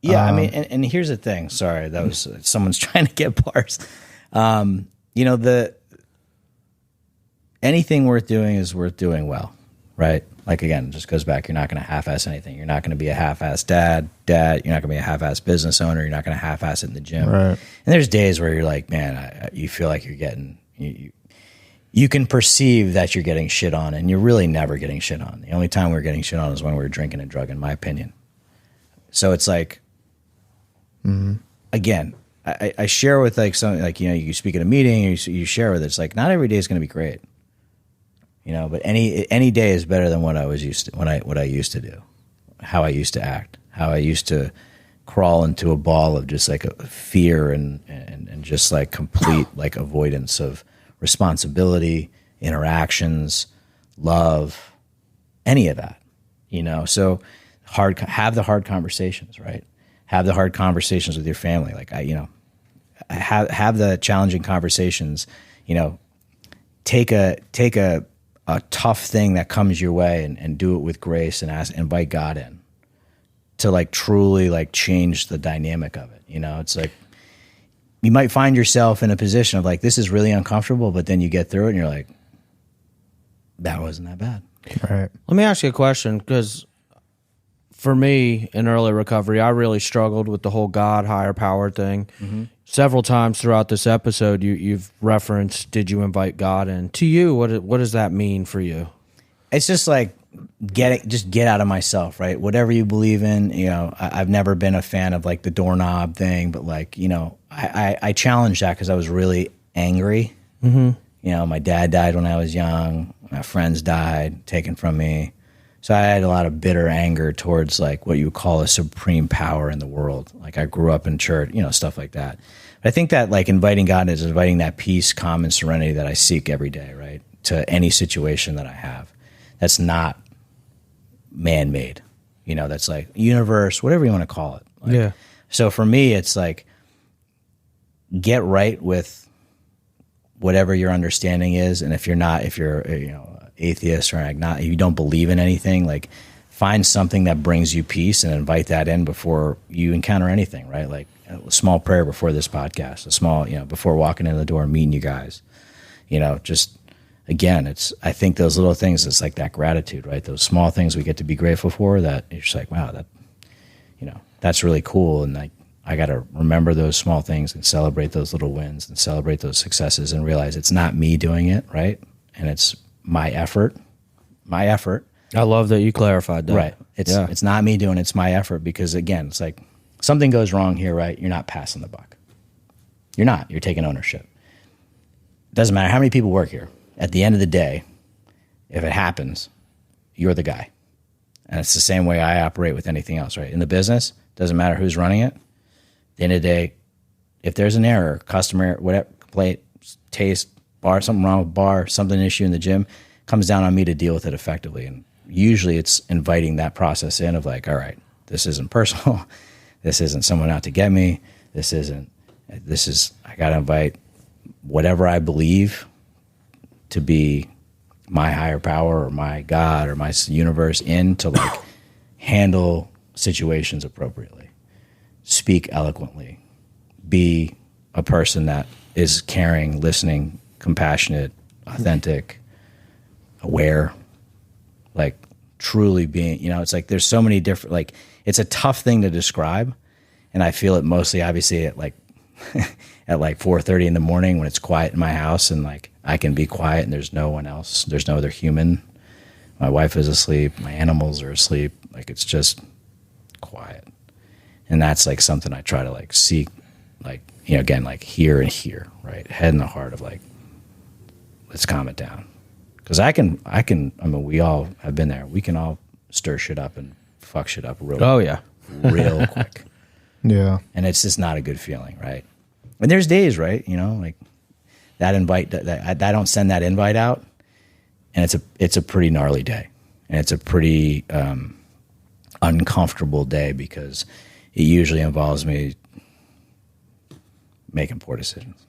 Yeah, I mean, and here's the thing. Sorry, that was someone's trying to get bars. You know, anything worth doing is worth doing well, right? Like, again, it just goes back. You're not going to half-ass anything. You're not going to be a half-ass dad. You're not going to be a half-ass business owner. You're not going to half-ass it in the gym. Right. And there's days where you're like, man, you feel like you're getting you can perceive that you're getting shit on, and you're really never getting shit on. The only time we're getting shit on is when we're drinking and drugging, in my opinion. So it's like, again, I share with, like, something like, you know, you speak at a meeting, you share with it. It's like, not every day is going to be great, you know, but any day is better than what I was used to, what I used to do, how I used to act, how I used to crawl into a ball of just like a fear and just like complete like avoidance of responsibility, interactions, love, any of that, you know. So have the hard conversations, right? Have the hard conversations with your family. Like, have the challenging conversations, you know, take a tough thing that comes your way and do it with grace and invite God in to, like, truly, like, change the dynamic of it. You know, it's like, you might find yourself in a position of like, this is really uncomfortable, but then you get through it and you're like, that wasn't that bad. Right. Let me ask you a question, because for me in early recovery, I really struggled with the whole God, higher power thing. Mm-hmm. Several times throughout this episode, you've referenced, did you invite God in? To you, what does that mean for you? It's just like, get out of myself, right? Whatever you believe in, you know, I've never been a fan of like the doorknob thing, but like, you know, I challenged that because I was really angry. Mm-hmm. You know, my dad died when I was young. My friends died, taken from me. So I had a lot of bitter anger towards like what you would call a supreme power in the world. Like, I grew up in church, you know, stuff like that. But I think that like inviting God is inviting that peace, calm, and serenity that I seek every day, right? To any situation that I have. That's not man-made, you know, that's like universe, whatever you want to call it. Like, yeah. So for me, it's like, get right with whatever your understanding is. And if you're, you know, atheist or agnostic, you don't believe in anything, like, find something that brings you peace and invite that in before you encounter anything, right? Like a small prayer before this podcast, a small, you know, before walking in the door and meeting you guys, you know, just, again, I think those little things, it's like that gratitude, right? Those small things we get to be grateful for, that you're just like, wow, that, you know, that's really cool. And like, I got to remember those small things and celebrate those little wins and celebrate those successes and realize it's not me doing it, right? And it's my effort. I love that you clarified that. Right. It's not me doing it, it's my effort, because again, it's like something goes wrong here, right? You're not passing the buck. You're taking ownership. Doesn't matter how many people work here. At the end of the day, if it happens, you're the guy. And it's the same way I operate with anything else, right? In the business, doesn't matter who's running it. At the end of the day, if there's an error, customer, whatever, complaint, taste, bar, something wrong with bar, something issue in the gym, comes down on me to deal with it effectively. And usually it's inviting that process in of like, all right, this isn't personal. This isn't someone out to get me. This is, I got to invite whatever I believe to be my higher power or my God or my universe in to like handle situations appropriately, speak eloquently, be a person that is caring, listening, compassionate, authentic, aware, like truly being, it's like there's so many different, like it's a tough thing to describe. And I feel it mostly obviously at like at like 4:30 in the morning when it's quiet in my house and like I can be quiet and there's no one else. There's no other human. My wife is asleep. My animals are asleep. Like it's just quiet. And that's like something I try to like seek, like, again, like here and here, right? Head in the heart of like, let's calm it down. Because I mean, we all have been there. We can all stir shit up and fuck shit up real real quick. Yeah. And it's just not a good feeling, right? And there's days, right? Like that invite, that I don't send that invite out, and it's a pretty gnarly day. And it's a pretty uncomfortable day because it usually involves me making poor decisions.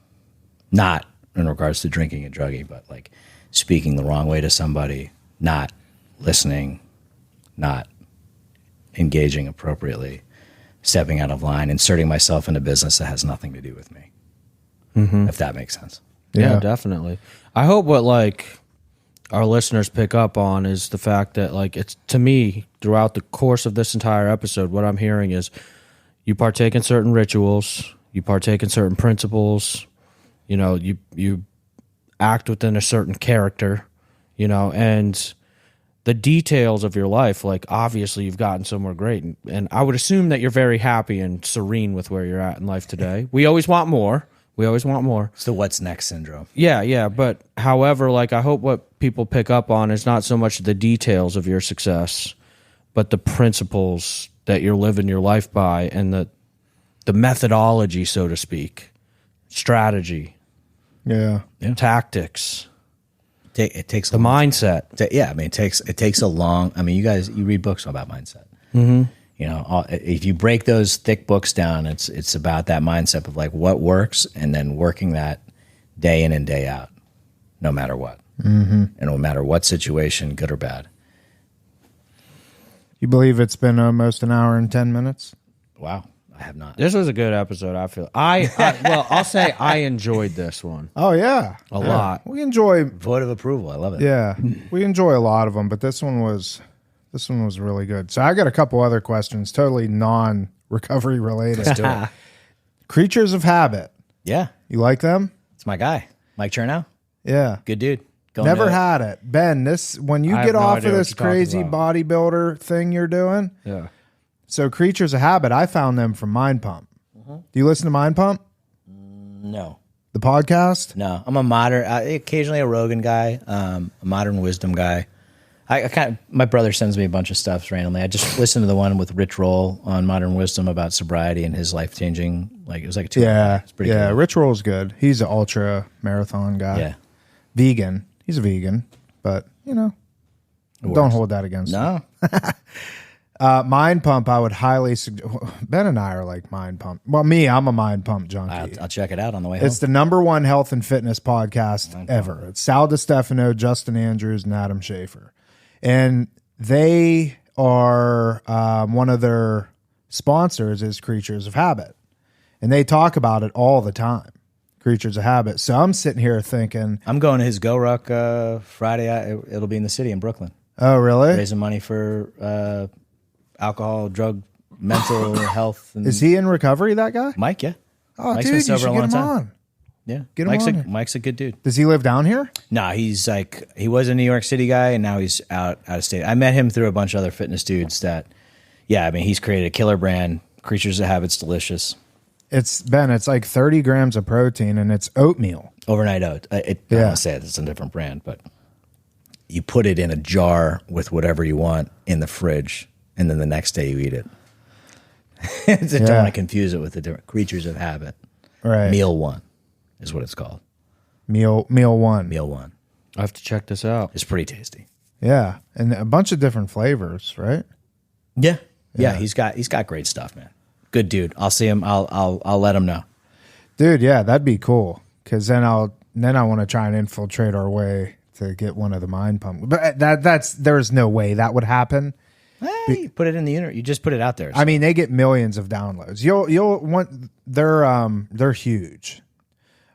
Not in regards to drinking and drugging, but like speaking the wrong way to somebody, not listening, not engaging appropriately, stepping out of line, inserting myself in a business that has nothing to do with me. If that makes sense. Yeah, definitely. I hope what like our listeners pick up on is the fact that like it's, to me, throughout the course of this entire episode, what I'm hearing is you partake in certain rituals, you partake in certain principles, you act within a certain character, and the details of your life, like obviously you've gotten somewhere great. And I would assume that you're very happy and serene with where you're at in life today. We always want more. It's the what's next syndrome. Yeah. But however, like I hope what people pick up on is not so much the details of your success, but the principles that you're living your life by and the methodology, so to speak, strategy, tactics. It takes the mindset. I mean, it takes a long. I mean, you read books about mindset. Mm-hmm. If you break those thick books down, it's about that mindset of like what works, and then working that day in and day out, no matter what, and no matter what situation, good or bad. You believe it's been almost an hour and 10 minutes? Wow. I have not. This was a good episode, I feel. Well, I'll say I enjoyed this one. Oh, yeah. A lot. We enjoy... Vote of approval. I love it. Yeah. We enjoy a lot of them, but this one was really good. So I got a couple other questions, totally non-recovery related. Let's do it. Creatures of habit. Yeah. You like them? It's my guy. Mike Chernow. Yeah. Good dude. Never had it. Ben, when you get off of this crazy bodybuilder thing you're doing... Yeah. So Creatures of Habit, I found them from Mind Pump. Mm-hmm. Do you listen to Mind Pump? No. The podcast? No. I'm a modern, occasionally a Rogan guy, a modern wisdom guy. My brother sends me a bunch of stuff randomly. I just listened to the one with Rich Roll on Modern Wisdom about sobriety and his life changing. Like it was like 2 hours. It's pretty cool. Rich Roll's good. He's an ultra marathon guy. Yeah. Vegan. He's a vegan, but don't hold that against him. No. Mind Pump, I would highly suggest. Ben and I are like Mind Pump. Well, I'm a Mind Pump junkie. I'll check it out on the way home. It's the #1 health and fitness podcast ever. It's Sal DiStefano, Justin Andrews, and Adam Schaefer. And they are, one of their sponsors is Creatures of Habit. And they talk about it all the time, Creatures of Habit. So I'm sitting here thinking. I'm going to his Go Ruck Friday. It'll be in the city in Brooklyn. Oh, really? Raising money for alcohol, drug, mental health. And is he in recovery, that guy? Mike, yeah. Oh, Mike's dude, been you sober should a get long him time. on. Yeah. Get him on here. Mike's a good dude. Does he live down here? No, he's like, he was a New York City guy, and now he's out of state. I met him through a bunch of other fitness dudes that, he's created a killer brand. Creatures of Habit's delicious. It's like 30 grams of protein, and it's oatmeal. Overnight oat. I don't say it's a different brand, but you put it in a jar with whatever you want in the fridge, and then the next day you eat it. Don't want to confuse it with the different creatures of habit. Right. Meal one is what it's called. Meal one. Meal one. I have to check this out. It's pretty tasty. Yeah, and a bunch of different flavors, right? Yeah. He's got great stuff, man. Good dude. I'll see him. I'll let him know. Dude, yeah, that'd be cool. Because then I want to try and infiltrate our way to get one of the mind pump. But there's no way that would happen. Hey, you put it in the internet. You just put it out there. So. I mean, they get millions of downloads. You'll want they're huge.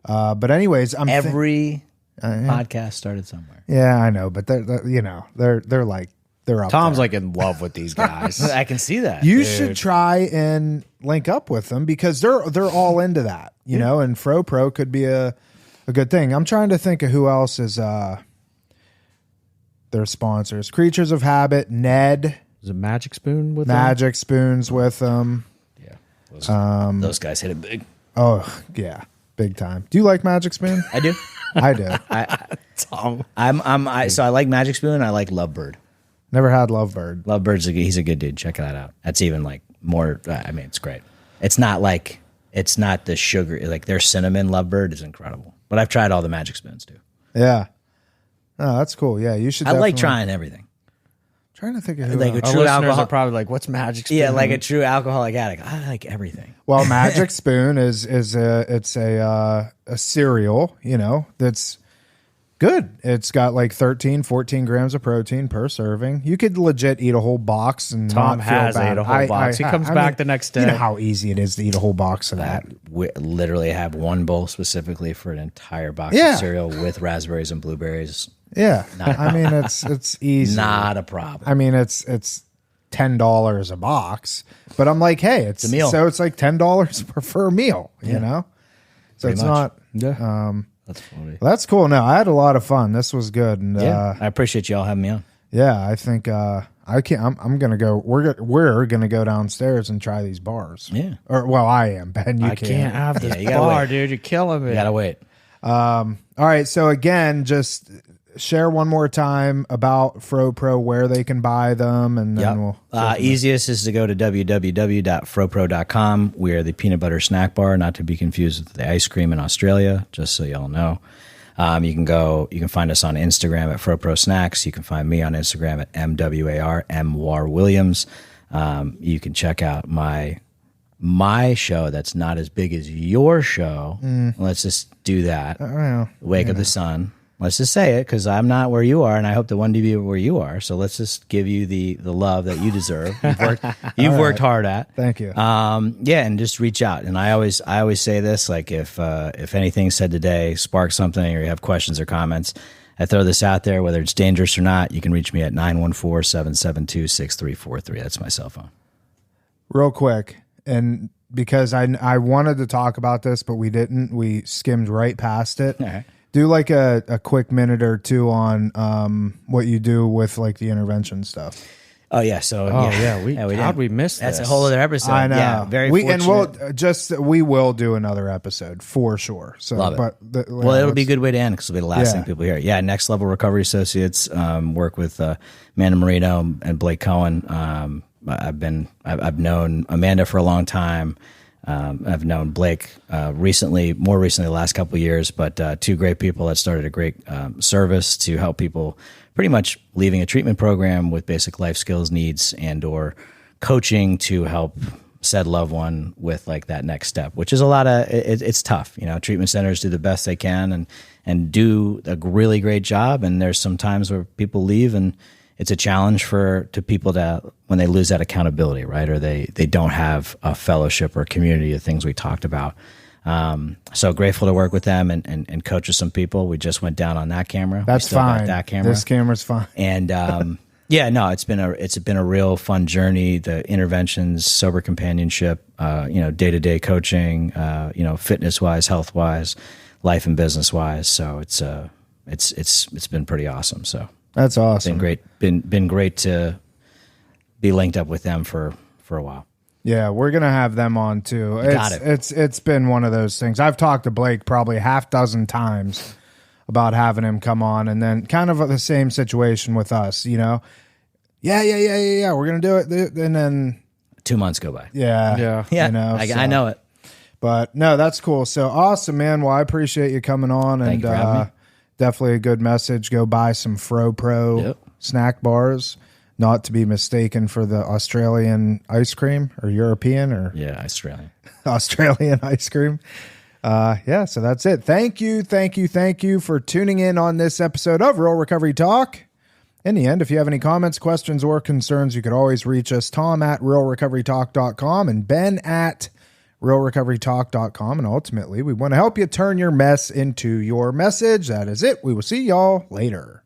But anyways, every podcast started somewhere. Yeah, I know, but they're like they're up Tom's there. like in love with these guys. I can see that. You should try and link up with them because they're all into that, you know, and FROPRO could be a good thing. I'm trying to think of who else is their sponsors. Creatures of Habit, Ned. Is it Magic Spoon with Magic Spoons with them. Yeah. Those guys hit it big. Oh, yeah. Big time. Do you like Magic Spoon? I do. I do. Tom? So I like Magic Spoon. I like Lovebird. Never had Lovebird. Lovebird's he's a good dude. Check that out. That's even like more. I mean, it's great. It's not the sugar. Like their cinnamon Lovebird is incredible. But I've tried all the Magic Spoons too. Yeah. Oh, that's cool. Yeah, you should. I like trying everything. Trying to think of who like a Our true listeners alcohol. are probably like, "What's Magic Spoon?" Yeah, like a true alcoholic addict. I like everything. Well, Magic Spoon is a cereal, you know, that's good. It's got like 13, 14 grams of protein per serving. You could legit eat a whole box and Tom not feel has bad. ate a whole box. He comes back the next day. You know how easy it is to eat a whole box of that. We literally have one bowl specifically for an entire box Yeah. of cereal with raspberries and blueberries. Yeah. I mean, it's easy. Not a problem. I mean, it's $10 a box, but I'm like, hey, it's a meal. So it's like $10 per meal, you know? So Pretty it's much. not, That's funny. well, that's cool. No, I had a lot of fun. This was good. And I appreciate y'all having me on. yeah, I think I'm gonna go. We're gonna go downstairs and try these bars. Yeah. Or well, I am. Ben, you I can't have this you gotta bar, wait. dude. You're killing me. You gotta wait. All right. So again, just share one more time about FROPRO, where they can buy them, and then we'll. Easiest is to go to www.fropro.com. We are the peanut butter snack bar, not to be confused with the ice cream in Australia, just so y'all know. You can find us on Instagram at FROPRO Snacks. You can find me on Instagram at MWAR Williams. You can check out my show that's not as big as your show. Let's just do that. Wake Up the Sun. Let's just say it because I'm not where you are, and I hope to one day be where you are. So let's just give you the love that you deserve. You've worked hard at. Thank you. And just reach out. And I always say this, like if anything said today sparks something or you have questions or comments, I throw this out there, whether it's dangerous or not. You can reach me at 914-772-6343. That's my cell phone. Real quick, and because I wanted to talk about this, but we didn't. We skimmed right past it. All right. Do like a quick minute or two on what you do with like the intervention stuff. Oh yeah, so we missed That's this. a whole other episode. I know. Yeah, very and fortunate. we will do another episode for sure. So, Love it. but Well, it'll be a good way to end because it'll be the last Yeah. thing people hear. Yeah, Next Level Recovery Associates work with Amanda Marino and Blake Cohen. I've known Amanda for a long time. I've known Blake more recently, the last couple of years, but two great people that started a great service to help people pretty much leaving a treatment program with basic life skills needs and or coaching to help said loved one with like that next step, which is a lot of, it's tough. You know, treatment centers do the best they can and do a really great job. And there's some times where people leave and it's a challenge to people when they lose that accountability, right? Or they don't have a fellowship or community of things we talked about. So grateful to work with them and coach with some people. We just went down on that camera. That's We still got fine. That camera. This camera's fine. And it's been a real fun journey. The interventions, sober companionship, day-to-day coaching, fitness wise, health wise, life and business wise. So it's been pretty awesome. So That's awesome. Been great to be linked up with them for a while. Yeah, we're gonna have them on too. Got it. It's been one of those things. I've talked to Blake probably half dozen times about having him come on, and then kind of the same situation with us, you know. Yeah, we're gonna do it, and then 2 months go by. yeah, Yeah, you know, I know it. but no, that's cool. So awesome, man. Well, I appreciate you coming on, Thank you for having me. definitely a good message. Go buy some FROPRO Yep. snack bars, not to be mistaken for the Australian ice cream or European or Yeah, Australian. Australian ice cream. Yeah, so that's it. Thank you for tuning in on this episode of Real Recovery Talk. In the end, if you have any comments, questions, or concerns, you could always reach us, Tom at realrecoverytalk.com and Ben at realrecoverytalk.com. And ultimately, we want to help you turn your mess into your message. That is it. We will see y'all later.